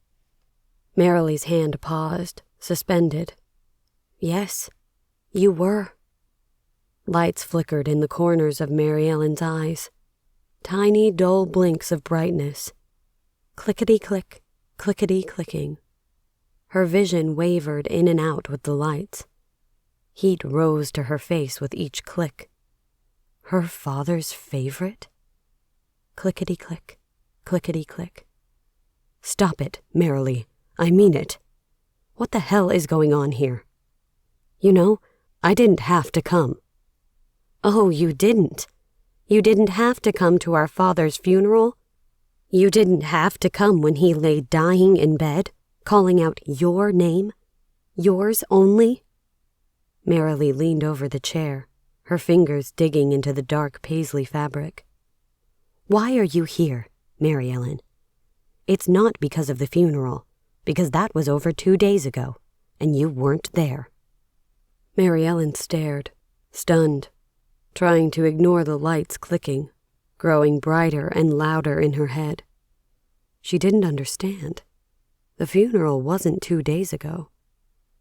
Merrily's hand paused, suspended. Yes, you were. Lights flickered in the corners of Mary Ellen's eyes. Tiny, dull blinks of brightness. Clickety-click, clickety-clicking. Her vision wavered in and out with the lights. Heat rose to her face with each click. Her father's favorite? Clickety-click, clickety-click. Stop it, Merrily. I mean it. What the hell is going on here? You know, I didn't have to come. Oh, you didn't. You didn't have to come to our father's funeral. You didn't have to come when he lay dying in bed, calling out your name. Yours only. Merrily leaned over the chair, her fingers digging into the dark paisley fabric. Why are you here, Mary Ellen? It's not because of the funeral, because that was over 2 days ago, and you weren't there. Mary Ellen stared, stunned, trying to ignore the lights clicking, growing brighter and louder in her head. She didn't understand. The funeral wasn't 2 days ago.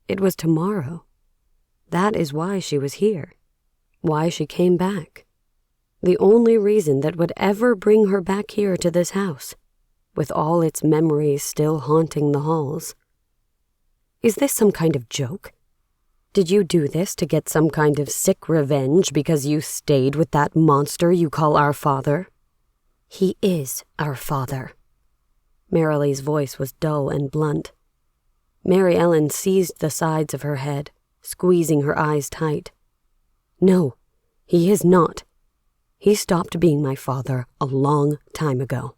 It was tomorrow. That is why she was here, why she came back. The only reason that would ever bring her back here to this house, with all its memories still haunting the halls. Is this some kind of joke? Did you do this to get some kind of sick revenge because you stayed with that monster you call our father? He is our father. Merrily's voice was dull and blunt. Mary Ellen seized the sides of her head, squeezing her eyes tight. No, he is not. He stopped being my father a long time ago.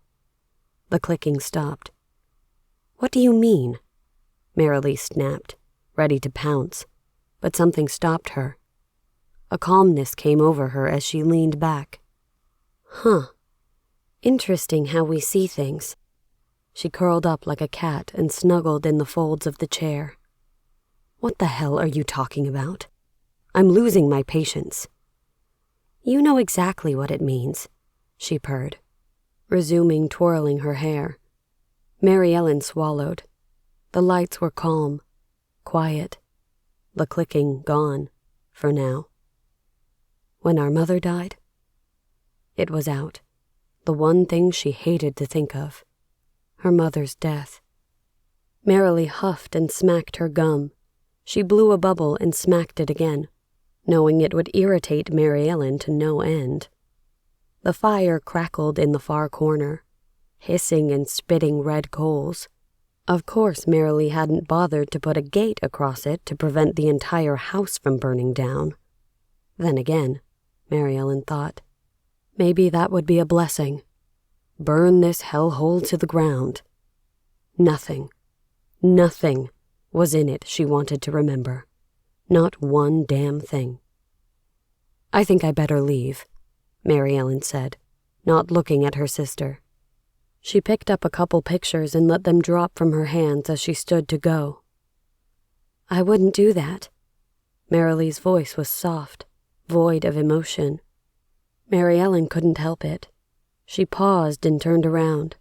The clicking stopped. What do you mean? Merrily snapped, ready to pounce, but something stopped her. A calmness came over her as she leaned back. Interesting how we see things. She curled up like a cat and snuggled in the folds of the chair. What the hell are you talking about? I'm losing my patience. You know exactly what it means, she purred, resuming twirling her hair. Mary Ellen swallowed. The lights were calm, quiet, the clicking gone, for now. When our mother died? It was out, the one thing she hated to think of, her mother's death. Merrily huffed and smacked her gum. She blew a bubble and smacked it again, knowing it would irritate Mary Ellen to no end. The fire crackled in the far corner, hissing and spitting red coals. Of course, Merrily hadn't bothered to put a gate across it to prevent the entire house from burning down. Then again, Mary Ellen thought, maybe that would be a blessing. Burn this hellhole to the ground. Nothing was in it she wanted to remember. Not one damn thing. I think I better leave, Mary Ellen said, not looking at her sister. She picked up a couple pictures and let them drop from her hands as she stood to go. I wouldn't do that. Merrily's voice was soft, void of emotion. Mary Ellen couldn't help it. She paused and turned around.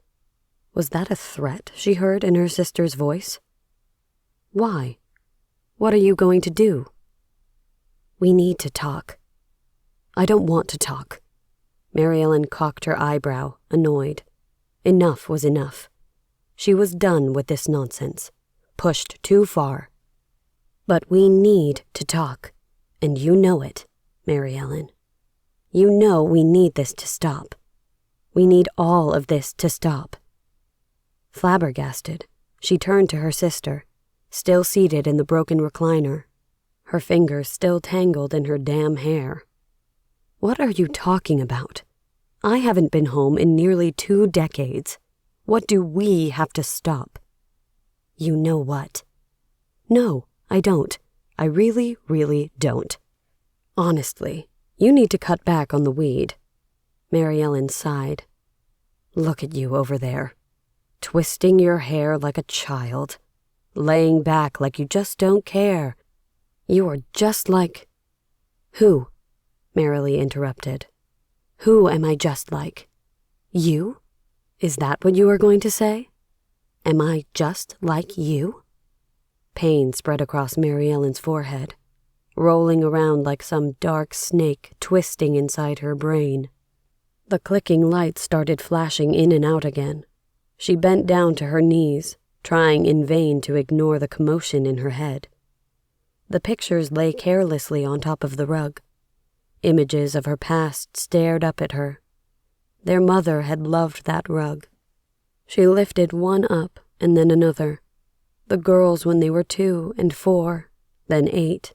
Was that a threat she heard in her sister's voice? Why? What are you going to do? We need to talk. I don't want to talk. Mary Ellen cocked her eyebrow, annoyed. Enough was enough. She was done with this nonsense, pushed too far. But we need to talk, and you know it, Mary Ellen. You know we need this to stop. We need all of this to stop. Flabbergasted, she turned to her sister, still seated in the broken recliner, her fingers still tangled in her damn hair. What are you talking about? I haven't been home in nearly 2 decades. What do we have to stop? You know what? No, I don't. I really, really don't. Honestly, you need to cut back on the weed. Mary Ellen sighed. Look at you over there, twisting your hair like a child, laying back like you just don't care. You are just like... Who? Merrily interrupted. Who am I just like? You? Is that what you are going to say? Am I just like you? Pain spread across Mary Ellen's forehead, rolling around like some dark snake twisting inside her brain. The clicking lights started flashing in and out again. She bent down to her knees, trying in vain to ignore the commotion in her head. The pictures lay carelessly on top of the rug. Images of her past stared up at her. Their mother had loved that rug. She lifted one up and then another. The girls when they were 2 and 4, then 8.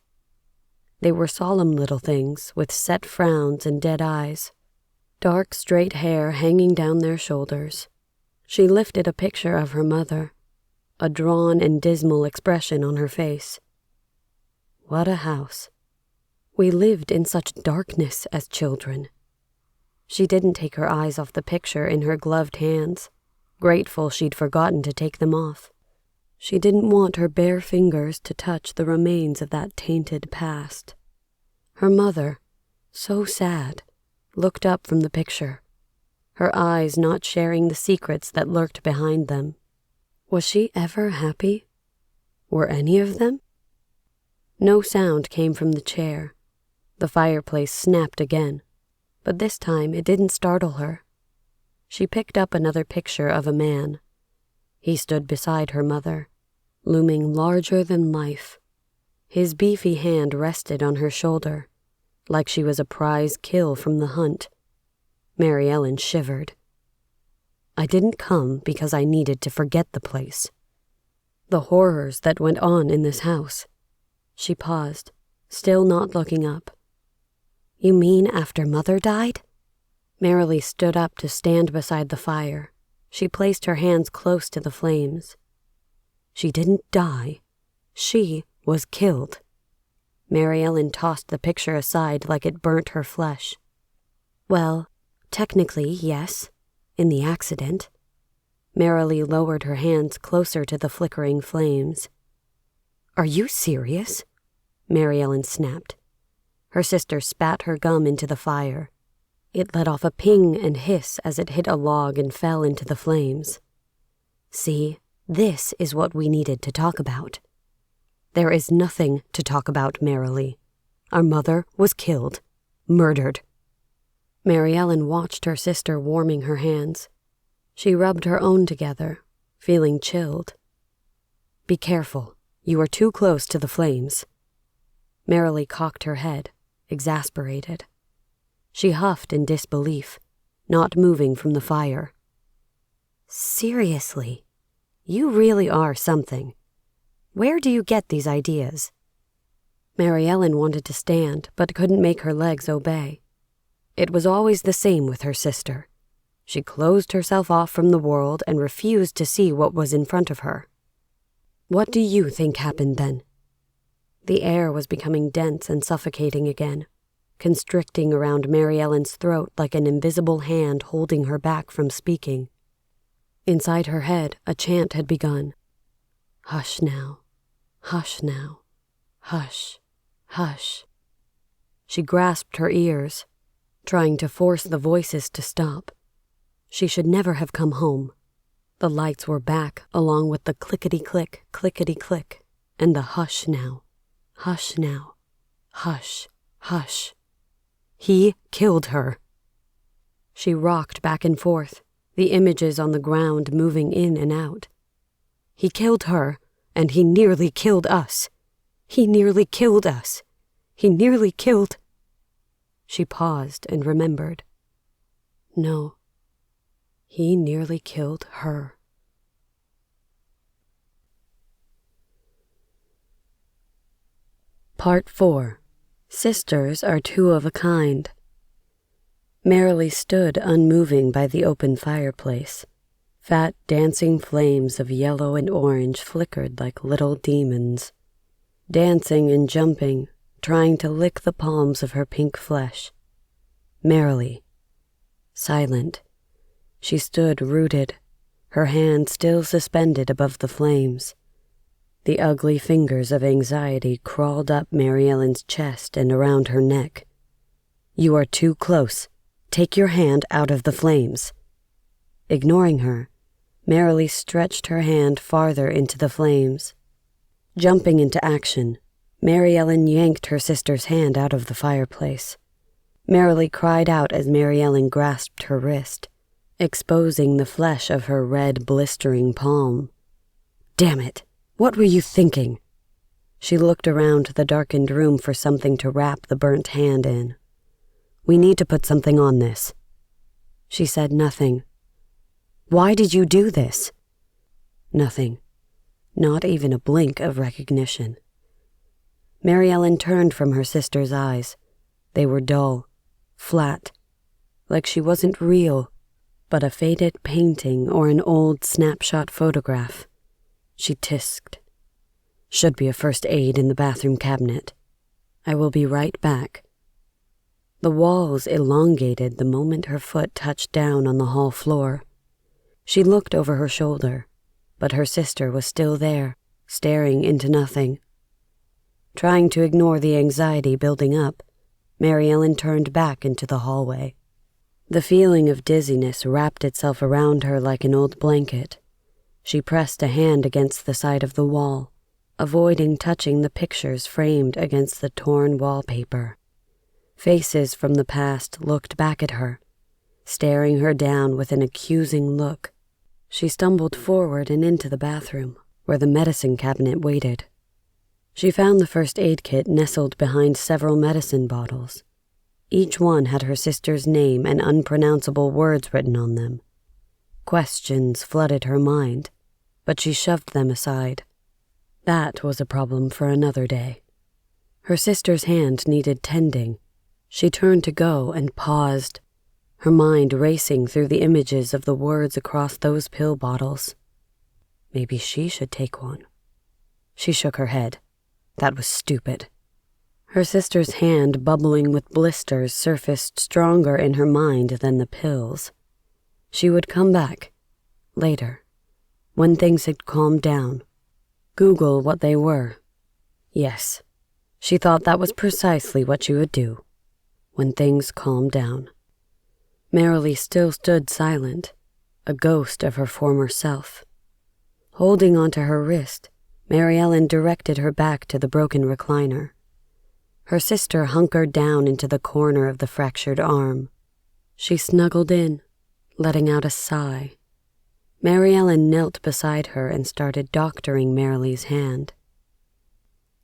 They were solemn little things with set frowns and dead eyes, dark straight hair hanging down their shoulders. She lifted a picture of her mother, a drawn and dismal expression on her face. What a house. We lived in such darkness as children. She didn't take her eyes off the picture in her gloved hands, grateful she'd forgotten to take them off. She didn't want her bare fingers to touch the remains of that tainted past. Her mother, so sad, looked up from the picture, her eyes not sharing the secrets that lurked behind them. Was she ever happy? Were any of them? No sound came from the chair. The fireplace snapped again, but this time it didn't startle her. She picked up another picture of a man. He stood beside her mother, looming larger than life. His beefy hand rested on her shoulder, like she was a prize kill from the hunt. Mary Ellen shivered. I didn't come because I needed to forget the place. The horrors that went on in this house. She paused, still not looking up. You mean after Mother died? Merrily stood up to stand beside the fire. She placed her hands close to the flames. She didn't die. She was killed. Mary Ellen tossed the picture aside like it burnt her flesh. Well, technically, yes, in the accident. Merrily lowered her hands closer to the flickering flames. "Are you serious?" Mary Ellen snapped. Her sister spat her gum into the fire. It let off a ping and hiss as it hit a log and fell into the flames. "See, this is what we needed to talk about." "There is nothing to talk about, Merrily. Our mother was killed. Murdered." Mary Ellen watched her sister warming her hands. She rubbed her own together, feeling chilled. "Be careful. You are too close to the flames." Merrily cocked her head, exasperated. She huffed in disbelief, not moving from the fire. "Seriously, you really are something. Where do you get these ideas?" Mary Ellen wanted to stand, but couldn't make her legs obey. It was always the same with her sister. She closed herself off from the world and refused to see what was in front of her. "What do you think happened then?" The air was becoming dense and suffocating again, constricting around Mary Ellen's throat like an invisible hand holding her back from speaking. Inside her head, a chant had begun. "Hush now, hush now, hush, hush." She grasped her ears, trying to force the voices to stop. She should never have come home. The lights were back, along with the clickety-click, clickety-click, and the hush now, hush now, hush, hush. He killed her. She rocked back and forth, the images on the ground moving in and out. He killed her, and he nearly killed us. He nearly killed us. He nearly killed... She paused and remembered. No, he nearly killed her. Part 4. Sisters are two of a kind. Merrily stood unmoving by the open fireplace. Fat dancing flames of yellow and orange flickered like little demons, dancing and jumping, trying to lick the palms of her pink flesh. Merrily, silent, she stood rooted, her hand still suspended above the flames. The ugly fingers of anxiety crawled up Mary Ellen's chest and around her neck. "You are too close. Take your hand out of the flames." Ignoring her, Merrily stretched her hand farther into the flames. Jumping into action, Mary Ellen yanked her sister's hand out of the fireplace. Merrily cried out as Mary Ellen grasped her wrist, exposing the flesh of her red, blistering palm. "Damn it! What were you thinking?" She looked around the darkened room for something to wrap the burnt hand in. "We need to put something on this." She said nothing. "Why did you do this?" Nothing. Not even a blink of recognition. Mary Ellen turned from her sister's eyes. They were dull, flat, like she wasn't real, but a faded painting or an old snapshot photograph. She tisked. "Should be a first aid in the bathroom cabinet. I will be right back." The walls elongated the moment her foot touched down on the hall floor. She looked over her shoulder, but her sister was still there, staring into nothing. Trying to ignore the anxiety building up, Mary Ellen turned back into the hallway. The feeling of dizziness wrapped itself around her like an old blanket. She pressed a hand against the side of the wall, avoiding touching the pictures framed against the torn wallpaper. Faces from the past looked back at her, staring her down with an accusing look. She stumbled forward and into the bathroom, where the medicine cabinet waited. She found the first aid kit nestled behind several medicine bottles. Each one had her sister's name and unpronounceable words written on them. Questions flooded her mind, but she shoved them aside. That was a problem for another day. Her sister's hand needed tending. She turned to go and paused, her mind racing through the images of the words across those pill bottles. Maybe she should take one. She shook her head. That was stupid. Her sister's hand, bubbling with blisters, surfaced stronger in her mind than the pills. She would come back, later, When things had calmed down. Google what they were. Yes, she thought that was precisely what she would do. When things calmed down. Merrily still stood silent, a ghost of her former self. Holding onto her wrist, Mary Ellen directed her back to the broken recliner. Her sister hunkered down into the corner of the fractured arm. She snuggled in, letting out a sigh. Mary Ellen knelt beside her and started doctoring Merrily's hand.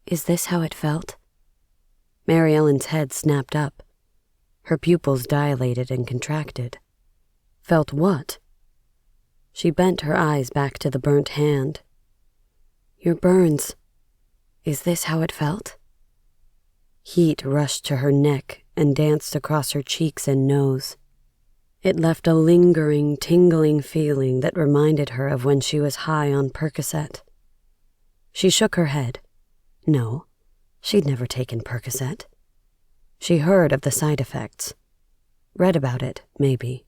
Is this how it felt? Mary Ellen's head snapped up. Her pupils dilated and contracted. Felt what? She bent her eyes back to the burnt hand. Your burns. Is this how it felt? Heat rushed to her neck and danced across her cheeks and nose. It left a lingering, tingling feeling that reminded her of when she was high on Percocet. She shook her head. No, she'd never taken Percocet. She heard of the side effects. Read about it, maybe.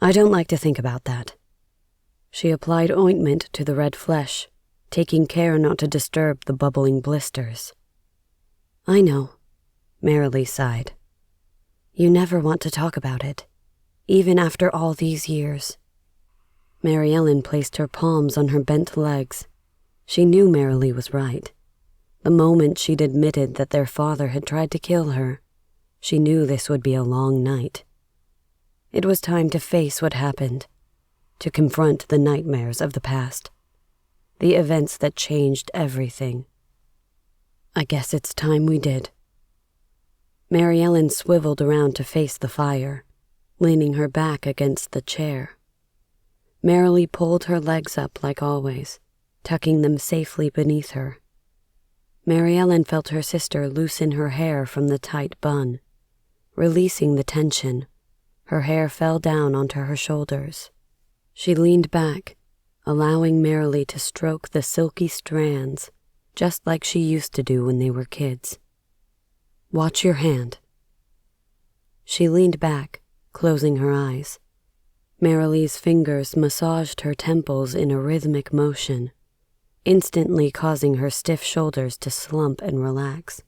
I don't like to think about that. She applied ointment to the red flesh, taking care not to disturb the bubbling blisters. I know, Merrily sighed. You never want to talk about it, even after all these years. Mary Ellen placed her palms on her bent legs. She knew Merrily was right. The moment she'd admitted that their father had tried to kill her, she knew this would be a long night. It was time to face what happened, to confront the nightmares of the past, the events that changed everything. I guess it's time we did. Mary Ellen swiveled around to face the fire, leaning her back against the chair. Merrily pulled her legs up like always, tucking them safely beneath her. Mary Ellen felt her sister loosen her hair from the tight bun. Releasing the tension, her hair fell down onto her shoulders. She leaned back, allowing Merrily to stroke the silky strands, just like she used to do when they were kids. Watch your hand. She leaned back, closing her eyes. Merrily's fingers massaged her temples in a rhythmic motion, instantly causing her stiff shoulders to slump and relax.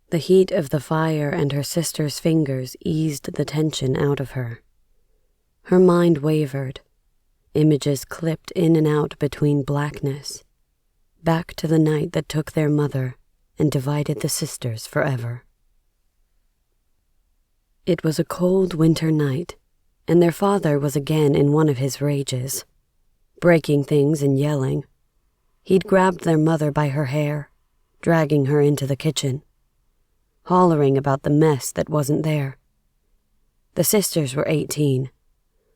The heat of the fire and her sister's fingers eased the tension out of her. Her mind wavered. Images clipped in and out between blackness, back to the night that took their mother and divided the sisters forever. It was a cold winter night, and their father was again in one of his rages, breaking things and yelling. He'd grabbed their mother by her hair, dragging her into the kitchen, hollering about the mess that wasn't there. The sisters were 18,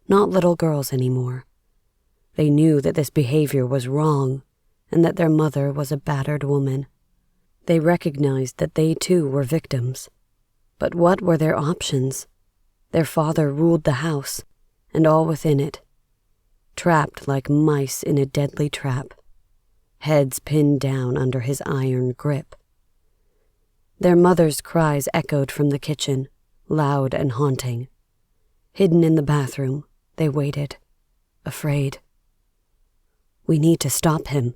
not little girls anymore. They knew that this behavior was wrong and that their mother was a battered woman. They recognized that they too were victims. But what were their options? Their father ruled the house and all within it, trapped like mice in a deadly trap, heads pinned down under his iron grip. Their mother's cries echoed from the kitchen, loud and haunting. Hidden in the bathroom, they waited, afraid. We need to stop him.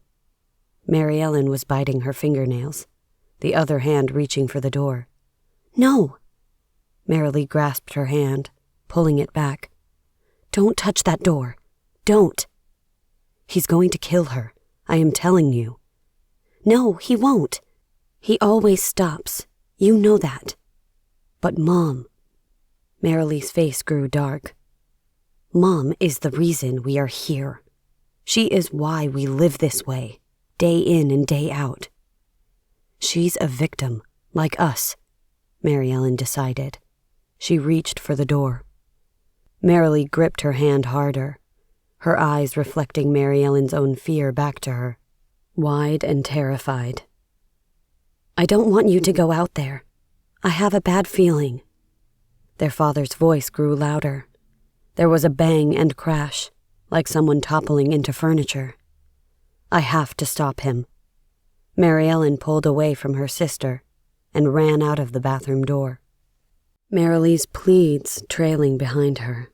Mary Ellen was biting her fingernails, the other hand reaching for the door. No! Merrily grasped her hand, pulling it back. Don't touch that door. Don't. He's going to kill her, I am telling you. No, he won't. He always stops. You know that. But Mom. Merrily's face grew dark. Mom is the reason we are here. She is why we live this way, day in and day out. She's a victim, like us, Mary Ellen decided. She reached for the door. Merrily gripped her hand harder, her eyes reflecting Mary Ellen's own fear back to her, wide and terrified. I don't want you to go out there. I have a bad feeling. Their father's voice grew louder. There was a bang and crash, like someone toppling into furniture. I have to stop him. Mary Ellen pulled away from her sister and ran out of the bathroom door. Merrily's pleads trailing behind her.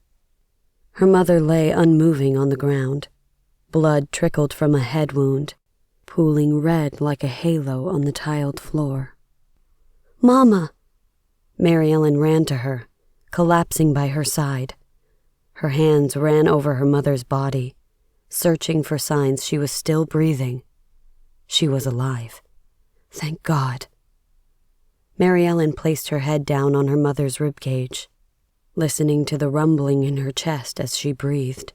Her mother lay unmoving on the ground, Blood trickled from a head wound, pooling red like a halo on the tiled floor. "Mama!" Mary Ellen ran to her, collapsing by her side. Her hands ran over her mother's body, searching for signs she was still breathing. She was alive. Thank God. Mary Ellen placed her head down on her mother's ribcage, listening to the rumbling in her chest as she breathed.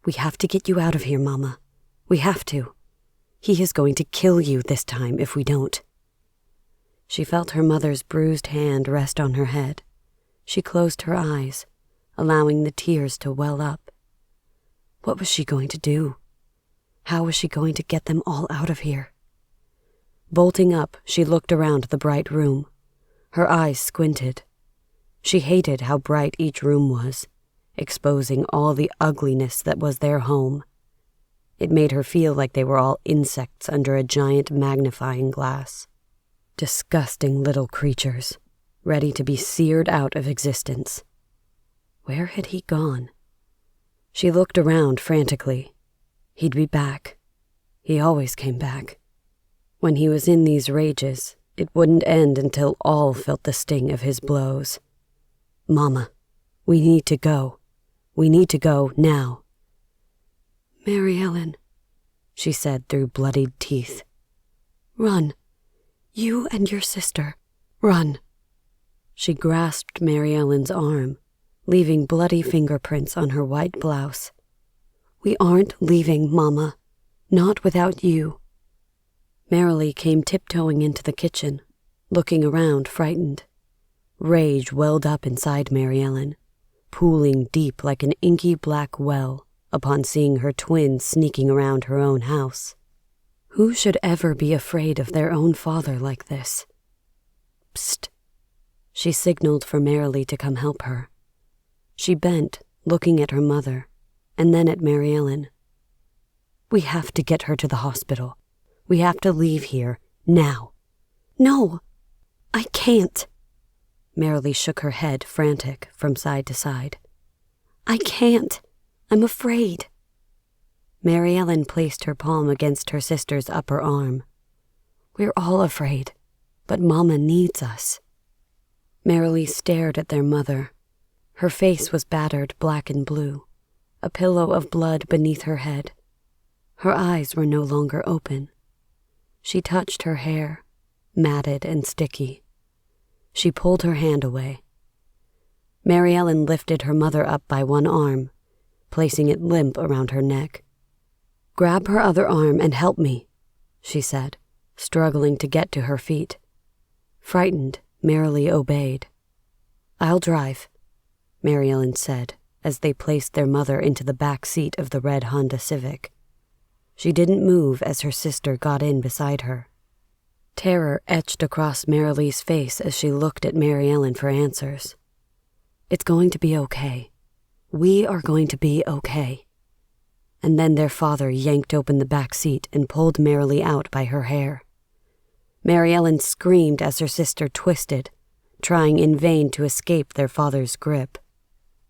"We have to get you out of here, Mama. We have to. He is going to kill you this time if we don't." She felt her mother's bruised hand rest on her head. She closed her eyes, allowing the tears to well up. What was she going to do? How was she going to get them all out of here? Bolting up, she looked around the bright room. Her eyes squinted. She hated how bright each room was, exposing all the ugliness that was their home. It made her feel like they were all insects under a giant magnifying glass. Disgusting little creatures, ready to be seared out of existence. Where had he gone? She looked around frantically. He'd be back. He always came back. When he was in these rages, it wouldn't end until all felt the sting of his blows. "Mama, we need to go. We need to go now." "Mary Ellen," she said through bloodied teeth. "Run. You and your sister. Run." She grasped Mary Ellen's arm, leaving bloody fingerprints on her white blouse. "We aren't leaving, Mama. Not without you." Merrily came tiptoeing into the kitchen, looking around frightened. Rage welled up inside Mary Ellen, pooling deep like an inky black well upon seeing her twin sneaking around her own house. Who should ever be afraid of their own father like this? "Psst." She signaled for Merrily to come help her. She bent, looking at her mother, and then at Mary Ellen. "We have to get her to the hospital. We have to leave here, now." "No, I can't." Merrily shook her head, frantic, from side to side. "I can't. I'm afraid." Mary Ellen placed her palm against her sister's upper arm. "We're all afraid, but Mama needs us." Merrily stared at their mother. Her face was battered black and blue, a pillow of blood beneath her head. Her eyes were no longer open. She touched her hair, matted and sticky. She pulled her hand away. Mary Ellen lifted her mother up by one arm, placing it limp around her neck. "Grab her other arm and help me," she said, struggling to get to her feet. Frightened, Merrily obeyed. "I'll drive," Mary Ellen said as they placed their mother into the back seat of the red Honda Civic. She didn't move as her sister got in beside her. Terror etched across Merrily's face as she looked at Mary Ellen for answers. "It's going to be okay. We are going to be okay." And then their father yanked open the back seat and pulled Merrily out by her hair. Mary Ellen screamed as her sister twisted, trying in vain to escape their father's grip.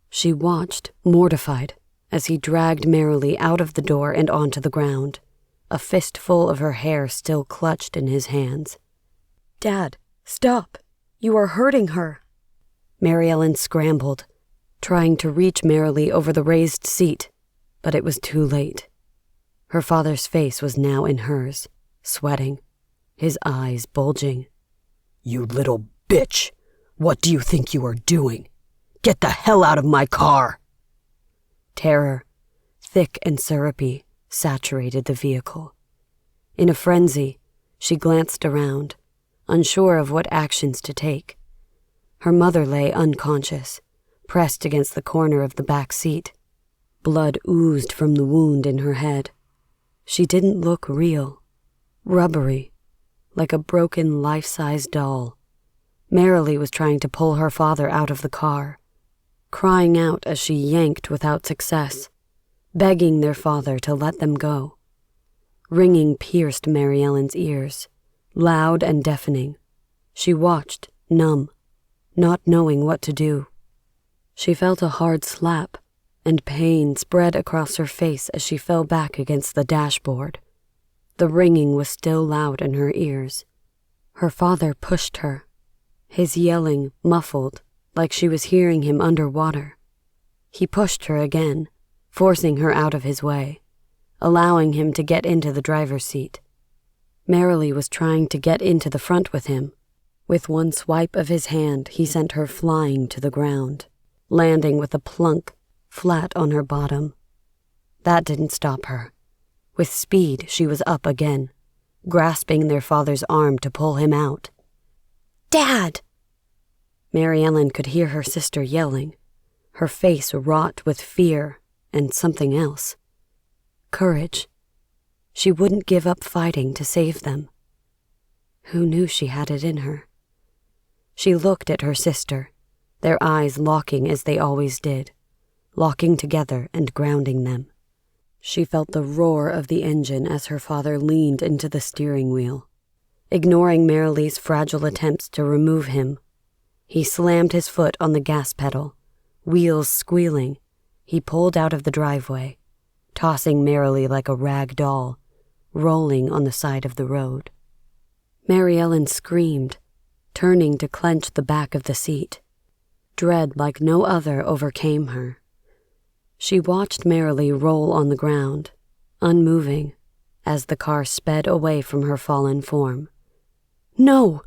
She watched, mortified, as he dragged Merrily out of the door and onto the ground, a fistful of her hair still clutched in his hands. "Dad, stop! You are hurting her!" Mary Ellen scrambled, trying to reach Merrily over the raised seat, but it was too late. Her father's face was now in hers, sweating, his eyes bulging. "You little bitch! What do you think you are doing? Get the hell out of my car!" Terror, thick and syrupy, saturated the vehicle. In a frenzy, she glanced around, unsure of what actions to take. Her mother lay unconscious, pressed against the corner of the back seat. Blood oozed from the wound in her head. She didn't look real, rubbery, like a broken life-size doll. Merrily was trying to pull her father out of the car, crying out as she yanked without success, begging their father to let them go. Ringing pierced Mary Ellen's ears, loud and deafening. She watched, numb, not knowing what to do. She felt a hard slap, and pain spread across her face as she fell back against the dashboard. The ringing was still loud in her ears. Her father pushed her, his yelling muffled, like she was hearing him underwater. He pushed her again, forcing her out of his way, allowing him to get into the driver's seat. Merrily was trying to get into the front with him. With one swipe of his hand, he sent her flying to the ground, landing with a plunk flat on her bottom. That didn't stop her. With speed, she was up again, grasping their father's arm to pull him out. Dad! Mary Ellen could hear her sister yelling, her face wrought with fear and something else. Courage. She wouldn't give up fighting to save them. Who knew she had it in her? She looked at her sister, their eyes locking as they always did, locking together and grounding them. She felt the roar of the engine as her father leaned into the steering wheel. Ignoring Merrily's fragile attempts to remove him, he slammed his foot on the gas pedal. Wheels squealing, he pulled out of the driveway, tossing Merrily like a rag doll, rolling on the side of the road. Mary Ellen screamed, turning to clench the back of the seat. Dread like no other overcame her. She watched Merrily roll on the ground, unmoving, as the car sped away from her fallen form. No!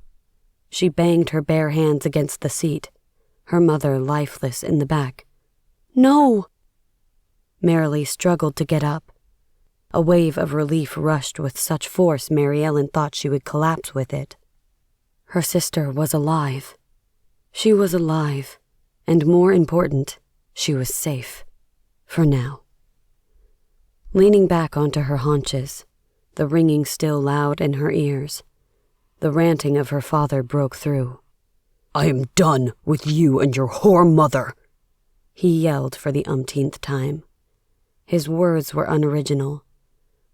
She banged her bare hands against the seat, her mother lifeless in the back. No! Merrily struggled to get up. A wave of relief rushed with such force Mary Ellen thought she would collapse with it. Her sister was alive. She was alive, and more important, she was safe. For now. Leaning back onto her haunches, the ringing still loud in her ears, the ranting of her father broke through. I am done with you and your whore mother, he yelled for the umpteenth time. His words were unoriginal,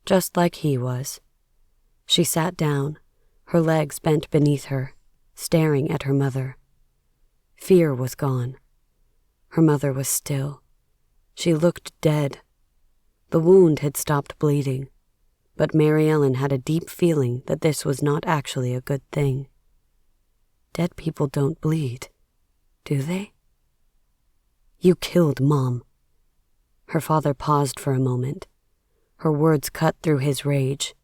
just like he was. She sat down, her legs bent beneath her, staring at her mother. Fear was gone. Her mother was still. She looked dead. The wound had stopped bleeding, but Mary Ellen had a deep feeling that this was not actually a good thing. Dead people don't bleed, do they? You killed Mom. Her father paused for a moment. Her words cut through his rage.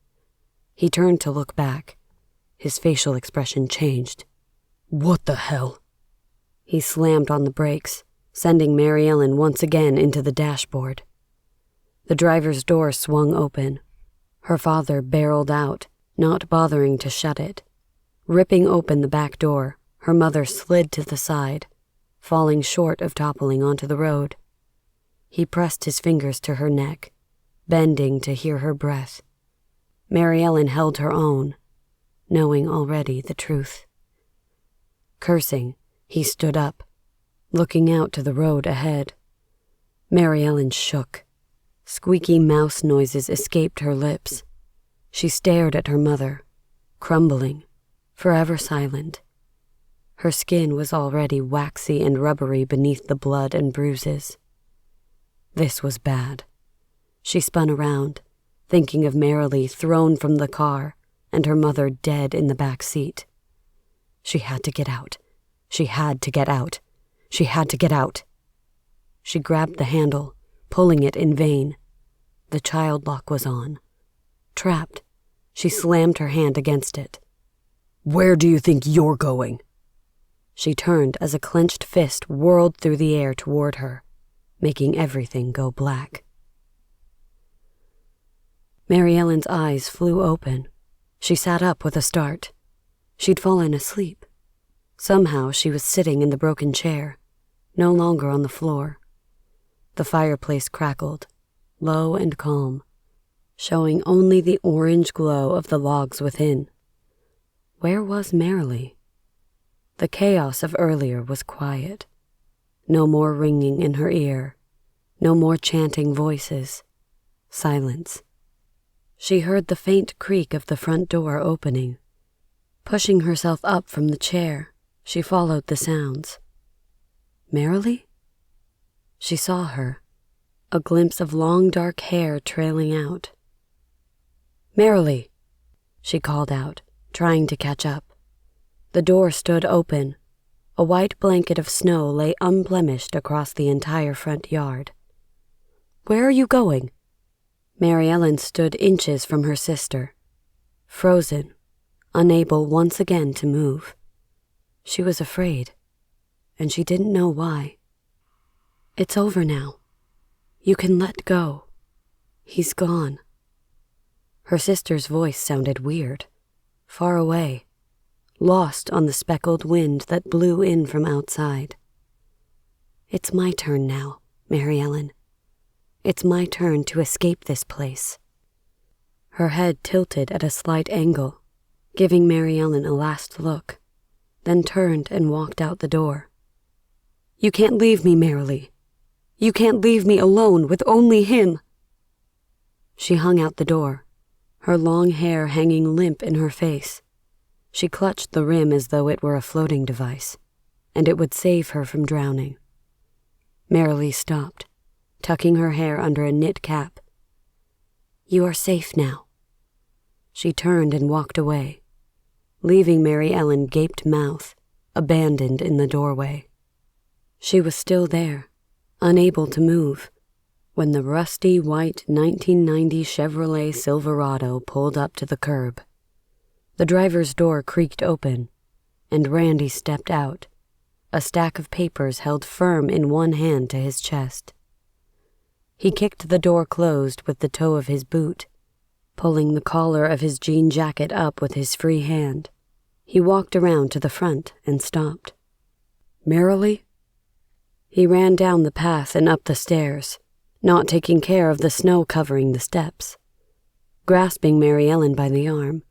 He turned to look back. His facial expression changed. What the hell? He slammed on the brakes, sending Mary Ellen once again into the dashboard. The driver's door swung open. Her father barreled out, not bothering to shut it. Ripping open the back door, her mother slid to the side, falling short of toppling onto the road. He pressed his fingers to her neck, bending to hear her breath. Mary Ellen held her own, knowing already the truth. Cursing, he stood up, looking out to the road ahead. Mary Ellen shook. Squeaky mouse noises escaped her lips. She stared at her mother, crumbling, forever silent. Her skin was already waxy and rubbery beneath the blood and bruises. This was bad. She spun around, thinking of Merrily thrown from the car and her mother dead in the back seat. She had to get out. She had to get out. She had to get out. She grabbed the handle, pulling it in vain. The child lock was on. Trapped, she slammed her hand against it. Where do you think you're going? She turned as a clenched fist whirled through the air toward her, making everything go black. Mary Ellen's eyes flew open. She sat up with a start. She'd fallen asleep. Somehow she was sitting in the broken chair, no longer on the floor. The fireplace crackled, low and calm, showing only the orange glow of the logs within. Where was Merrily? The chaos of earlier was quiet. No more ringing in her ear, no more chanting voices. Silence. She heard the faint creak of the front door opening. Pushing herself up from the chair, she followed the sounds. Merrily? She saw her, a glimpse of long dark hair trailing out. "Merrily," she called out, trying to catch up. The door stood open. A white blanket of snow lay unblemished across the entire front yard. "Where are you going?" Mary Ellen stood inches from her sister, frozen, unable once again to move. She was afraid, and she didn't know why. "It's over now. You can let go. He's gone." Her sister's voice sounded weird, far away, lost on the speckled wind that blew in from outside. "It's my turn now, Mary Ellen. It's my turn to escape this place." Her head tilted at a slight angle, giving Mary Ellen a last look, then turned and walked out the door. "You can't leave me, Merrily. You can't leave me alone with only him." She hung out the door, her long hair hanging limp in her face. She clutched the rim as though it were a floating device, and it would save her from drowning. Merrily stopped, tucking her hair under a knit cap. "You are safe now." She turned and walked away, leaving Mary Ellen gaped-mouthed, abandoned in the doorway. She was still there, unable to move, when the rusty white 1990 Chevrolet Silverado pulled up to the curb. The driver's door creaked open, and Randy stepped out, a stack of papers held firm in one hand to his chest. He kicked the door closed with the toe of his boot, pulling the collar of his jean jacket up with his free hand. He walked around to the front and stopped. "Merrily?" He ran down the path and up the stairs, not taking care of the snow covering the steps. Grasping Mary Ellen by the arm,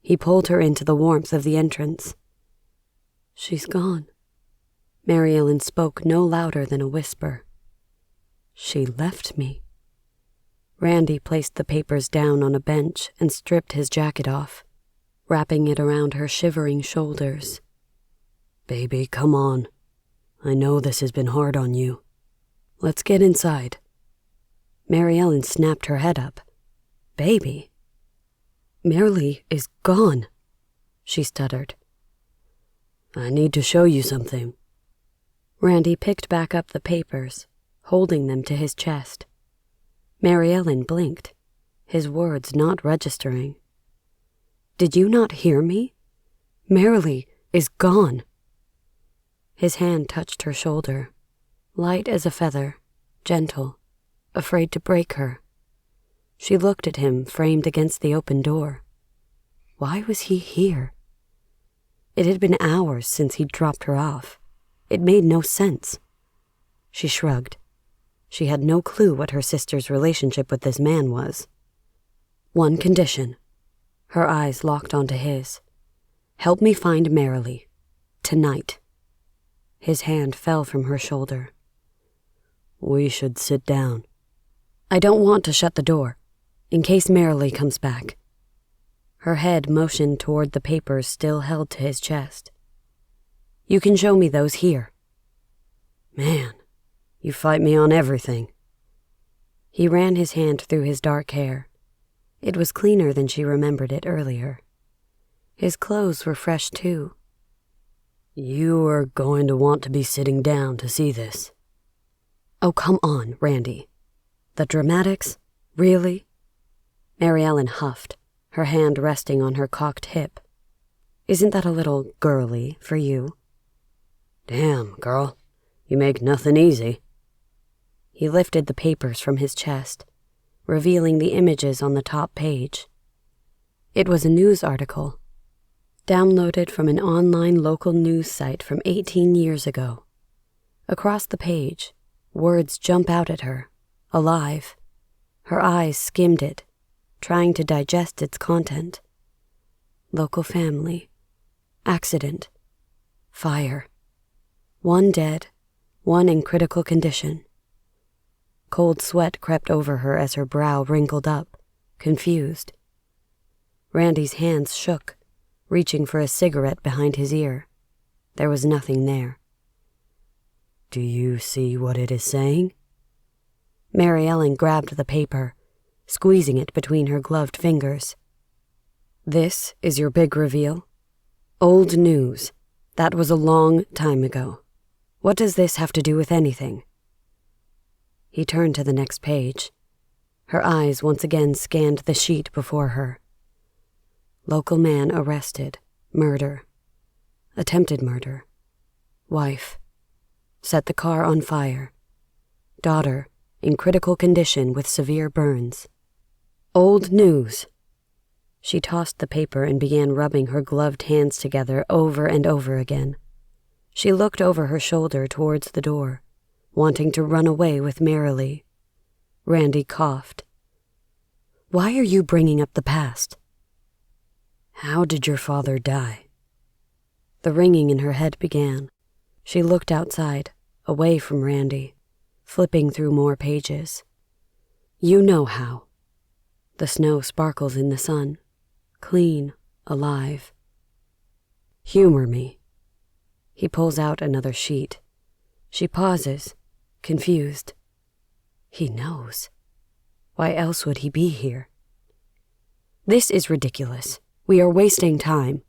he pulled her into the warmth of the entrance. "She's gone." Mary Ellen spoke no louder than a whisper. "She left me." Randy placed the papers down on a bench and stripped his jacket off, wrapping it around her shivering shoulders. "Baby, come on. I know this has been hard on you. Let's get inside." Mary Ellen snapped her head up. "Baby?" "Merrily is gone," she stuttered. "I need to show you something." Randy picked back up the papers, holding them to his chest. Mary Ellen blinked, his words not registering. "Did you not hear me? Merrily is gone." His hand touched her shoulder, light as a feather, gentle, afraid to break her. She looked at him, framed against the open door. Why was he here? It had been hours since he'd dropped her off. It made no sense. She shrugged. She had no clue what her sister's relationship with this man was. "One condition." Her eyes locked onto his. "Help me find Merrily. Tonight." His hand fell from her shoulder. "We should sit down." "I don't want to shut the door, in case Merrily comes back." Her head motioned toward the papers still held to his chest. "You can show me those here." "Man, you fight me on everything." He ran his hand through his dark hair. It was cleaner than she remembered it earlier. His clothes were fresh too. "You are going to want to be sitting down to see this." "Oh, come on, Randy. The dramatics? Really?" Mary Ellen huffed, her hand resting on her cocked hip. "Isn't that a little girly for you?" "Damn, girl, you make nothing easy." He lifted the papers from his chest, revealing the images on the top page. It was a news article, downloaded from an online local news site from 18 years ago. Across the page, words jump out at her, alive. Her eyes skimmed it, trying to digest its content. Local family. Accident. Fire. One dead, one in critical condition. Cold sweat crept over her as her brow wrinkled up, confused. Randy's hands shook, reaching for a cigarette behind his ear. There was nothing there. "Do you see what it is saying?" Mary Ellen grabbed the paper, squeezing it between her gloved fingers. This is your big reveal? Old news. That was a long time ago. What does this have to do with anything? He turned to the next page. Her eyes once again scanned the sheet before her. Local man arrested. Murder. Attempted murder. Wife. Set the car on fire. Daughter, in critical condition with severe burns. Old news. She tossed the paper and began rubbing her gloved hands together over and over again. She looked over her shoulder towards the door, wanting to run away with Merrily. Randy coughed. Why are you bringing up the past? How did your father die? The ringing in her head began. She looked outside, away from Randy, flipping through more pages. You know how. The snow sparkles in the sun, clean, alive. Humor me. He pulls out another sheet. She pauses, confused. He knows. Why else would he be here? This is ridiculous. We are wasting time.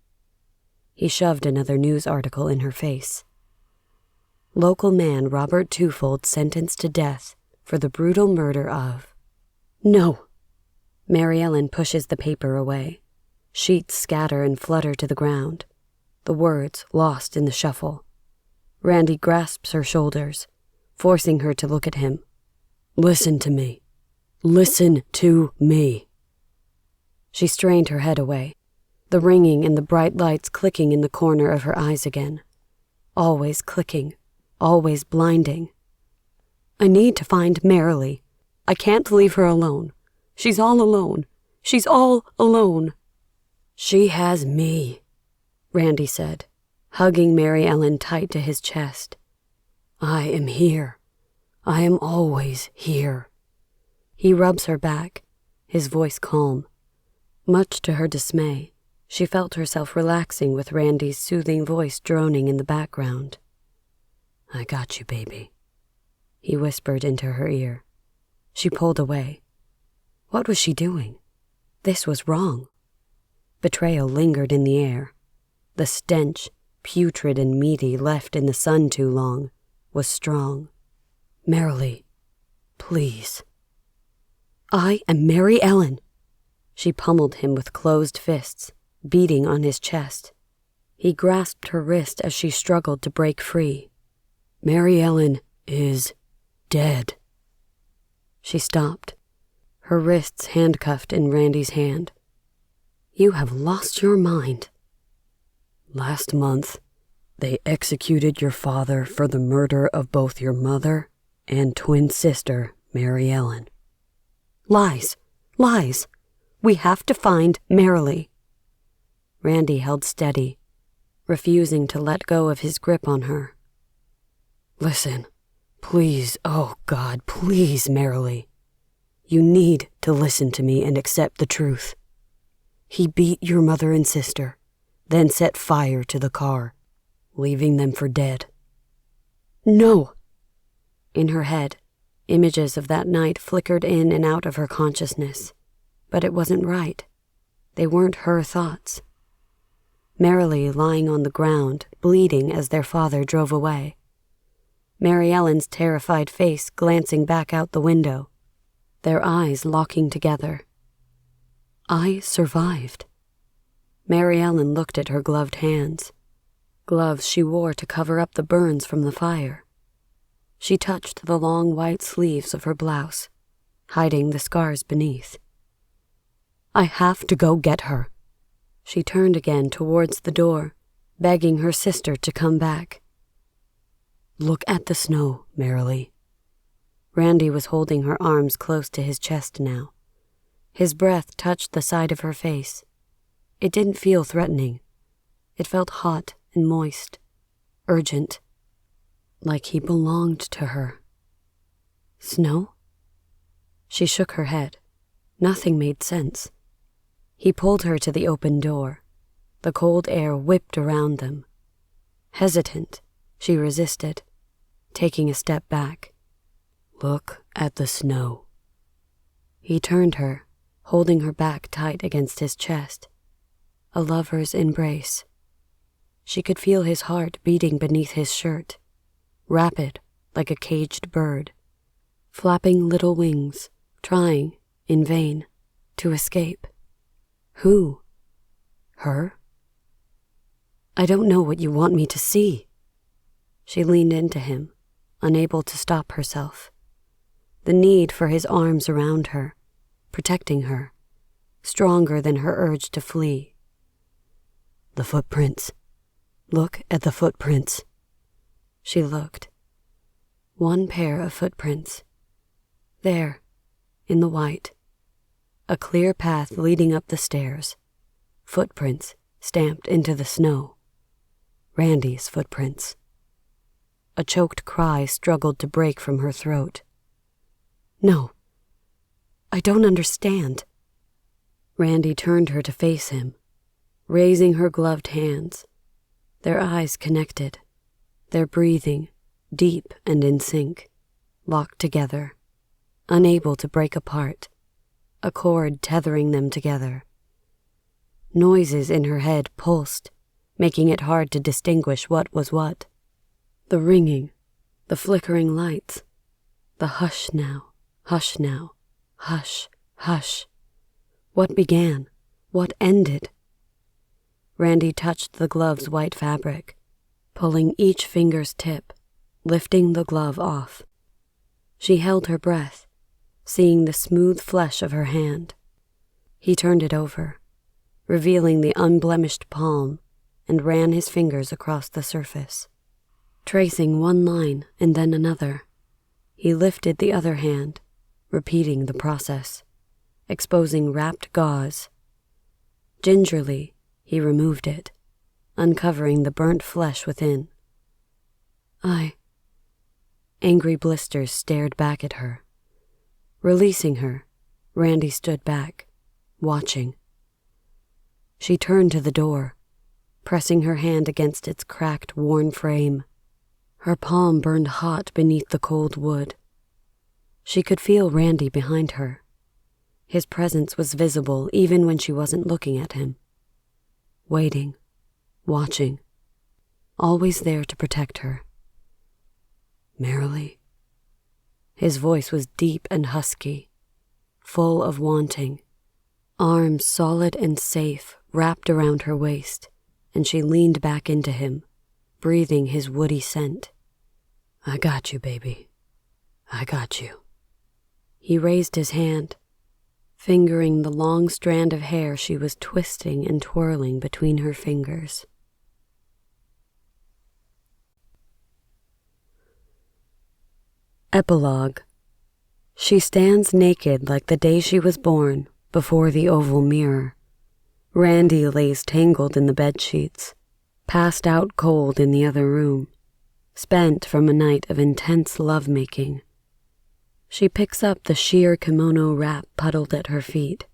He shoved another news article in her face. Local man Robert Twofold sentenced to death for the brutal murder of... No. Mary Ellen pushes the paper away. Sheets scatter and flutter to the ground, the words lost in the shuffle. Randy grasps her shoulders, forcing her to look at him. Listen to me. Listen to me. She strained her head away, the ringing and the bright lights clicking in the corner of her eyes again. Always clicking, always blinding. I need to find Merrily. I can't leave her alone. She's all alone. She's all alone. She has me, Randy said, hugging Mary Ellen tight to his chest. I am here. I am always here. He rubs her back, his voice calm. Much to her dismay, she felt herself relaxing with Randy's soothing voice droning in the background. I got you, baby, he whispered into her ear. She pulled away. What was she doing? This was wrong. Betrayal lingered in the air. The stench, putrid and meaty, left in the sun too long, was strong. Merrily, please. I am Mary Ellen. She pummeled him with closed fists, beating on his chest. He grasped her wrist as she struggled to break free. Mary Ellen is dead. She stopped, her wrists handcuffed in Randy's hand. You have lost your mind. Last month, they executed your father for the murder of both your mother and twin sister, Mary Ellen. Lies, lies. We have to find Merrily. Randy held steady, refusing to let go of his grip on her. Listen, please, oh God, please, Merrily. You need to listen to me and accept the truth. He beat your mother and sister, then set fire to the car, leaving them for dead. No! In her head, images of that night flickered in and out of her consciousness, but it wasn't right. They weren't her thoughts. Merrily lying on the ground, bleeding as their father drove away. Mary Ellen's terrified face glancing back out the window, their eyes locking together. I survived. Mary Ellen looked at her gloved hands, gloves she wore to cover up the burns from the fire. She touched the long white sleeves of her blouse, hiding the scars beneath. I have to go get her. She turned again towards the door, begging her sister to come back. Look at the snow, Merrily. Randy was holding her arms close to his chest now. His breath touched the side of her face. It didn't feel threatening. It felt hot and moist, urgent, like he belonged to her. Snow? She shook her head. Nothing made sense. He pulled her to the open door. The cold air whipped around them. Hesitant, she resisted, taking a step back. Look at the snow." He turned her, holding her back tight against his chest. A lover's embrace. She could feel his heart beating beneath his shirt, rapid like a caged bird, flapping little wings, trying, in vain, to escape. Who? Her? "I don't know what you want me to see." She leaned into him, unable to stop herself. The need for his arms around her, protecting her, stronger than her urge to flee. "The footprints. Look at the footprints." She looked. One pair of footprints. There, in the white. A clear path leading up the stairs. Footprints stamped into the snow. Randy's footprints. A choked cry struggled to break from her throat. "No, I don't understand." Randy turned her to face him, raising her gloved hands. Their eyes connected, their breathing deep and in sync, locked together, unable to break apart, a cord tethering them together. Noises in her head pulsed, making it hard to distinguish what was what. The ringing, the flickering lights, the hush now, hush now, hush, hush. What began? What ended? Randy touched the glove's white fabric, pulling each finger's tip, lifting the glove off. She held her breath, seeing the smooth flesh of her hand. He turned it over, revealing the unblemished palm, and ran his fingers across the surface. Tracing one line and then another, he lifted the other hand, repeating the process, exposing wrapped gauze. Gingerly, he removed it, uncovering the burnt flesh within. Angry blisters stared back at her. Releasing her, Randy stood back, watching. She turned to the door, pressing her hand against its cracked, worn frame. Her palm burned hot beneath the cold wood. She could feel Randy behind her. His presence was visible even when she wasn't looking at him. Waiting, watching, always there to protect her. "Merrily?" His voice was deep and husky, full of wanting. Arms solid and safe wrapped around her waist, and she leaned back into him, breathing his woody scent. "I got you, baby. I got you." He raised his hand, fingering the long strand of hair she was twisting and twirling between her fingers. Epilogue. She stands naked like the day she was born, before the oval mirror. Randy lays tangled in the bedsheets, passed out cold in the other room, spent from a night of intense lovemaking. She picks up the sheer kimono wrap puddled at her feet,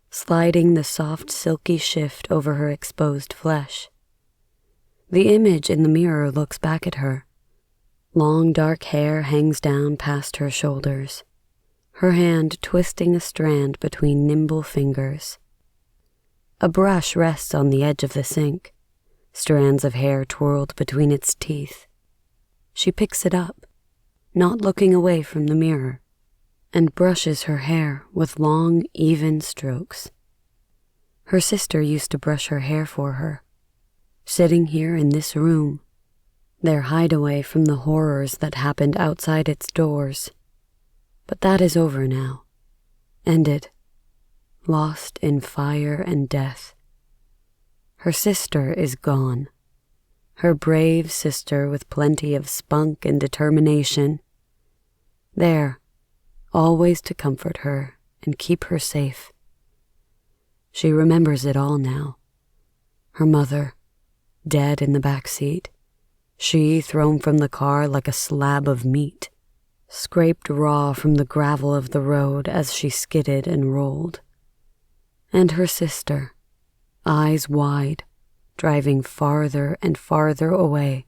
sliding the soft silky shift over her exposed flesh. The image in the mirror looks back at her. Long dark hair hangs down past her shoulders, her hand twisting a strand between nimble fingers. A brush rests on the edge of the sink, strands of hair twirled between its teeth. She picks it up, not looking away from the mirror, and brushes her hair with long, even strokes. Her sister used to brush her hair for her, sitting here in this room, their hideaway from the horrors that happened outside its doors. But that is over now, ended, lost in fire and death. Her sister is gone, her brave sister with plenty of spunk and determination. There, always to comfort her and keep her safe. She remembers it all now. Her mother, dead in the back seat. She thrown from the car like a slab of meat, scraped raw from the gravel of the road as she skidded and rolled. And her sister, eyes wide, driving farther and farther away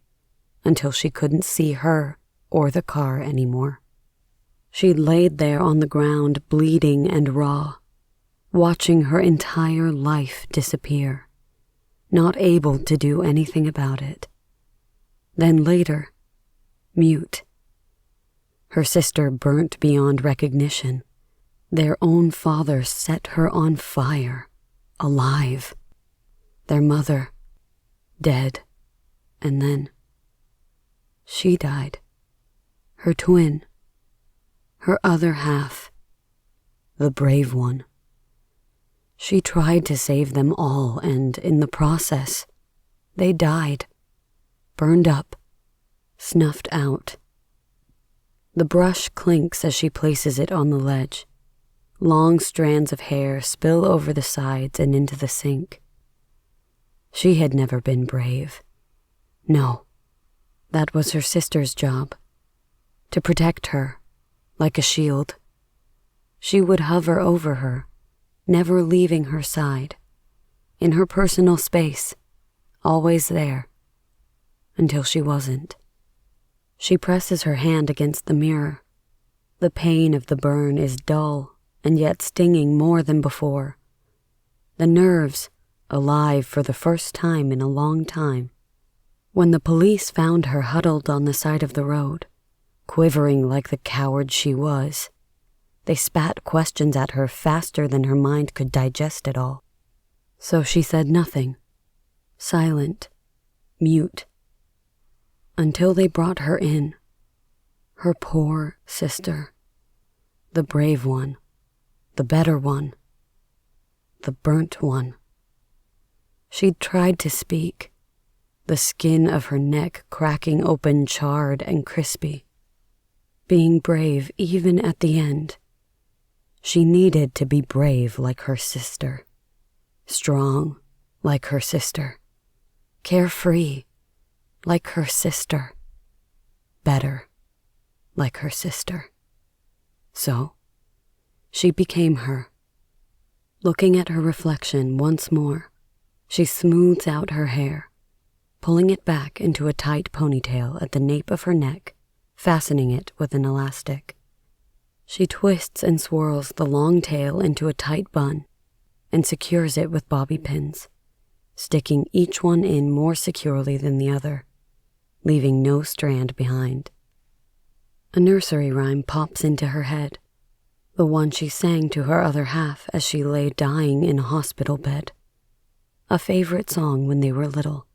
until she couldn't see her or the car anymore. She laid there on the ground, bleeding and raw, watching her entire life disappear, not able to do anything about it. Then later, mute. Her sister burnt beyond recognition. Their own father set her on fire, alive. Their mother, dead. And then she died. Her twin. Her other half. The brave one. She tried to save them all, and in the process, they died. Burned up. Snuffed out. The brush clinks as she places it on the ledge. Long strands of hair spill over the sides and into the sink. She had never been brave. No, that was her sister's job. To protect her, like a shield. She would hover over her, never leaving her side, in her personal space, always there, until she wasn't. She presses her hand against the mirror. The pain of the burn is dull and yet stinging more than before. The nerves, alive for the first time in a long time. When the police found her huddled on the side of the road, quivering like the coward she was, they spat questions at her faster than her mind could digest it all. So she said nothing, silent, mute, until they brought her in, her poor sister, the brave one, the better one, the burnt one. She'd tried to speak, the skin of her neck cracking open charred and crispy. Being brave even at the end. She needed to be brave like her sister, strong like her sister, carefree like her sister, better like her sister. So, she became her. Looking at her reflection once more, she smooths out her hair, pulling it back into a tight ponytail at the nape of her neck, fastening it with an elastic. She twists and swirls the long tail into a tight bun and secures it with bobby pins, sticking each one in more securely than the other, leaving no strand behind. A nursery rhyme pops into her head, the one she sang to her other half as she lay dying in a hospital bed. A favorite song when they were little.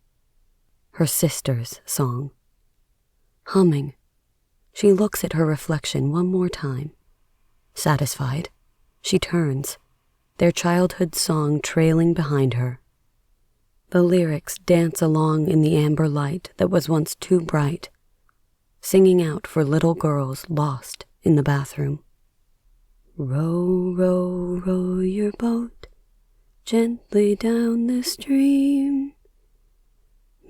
Her sister's song. Humming, she looks at her reflection one more time. Satisfied, she turns, their childhood song trailing behind her. The lyrics dance along in the amber light that was once too bright, singing out for little girls lost in the bathroom. Row, row, row your boat gently down the stream.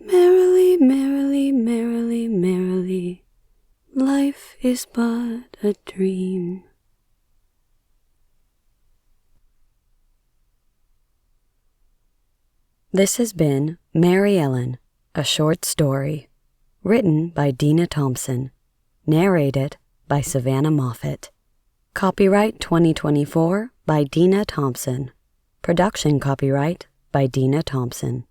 Merrily, merrily, merrily, merrily, life is but a dream. This has been Mary Ellen, a short story, written by Deena Thomson, narrated by Savannah Moffett. Copyright 2024 by Deena Thomson. Production copyright by Deena Thomson.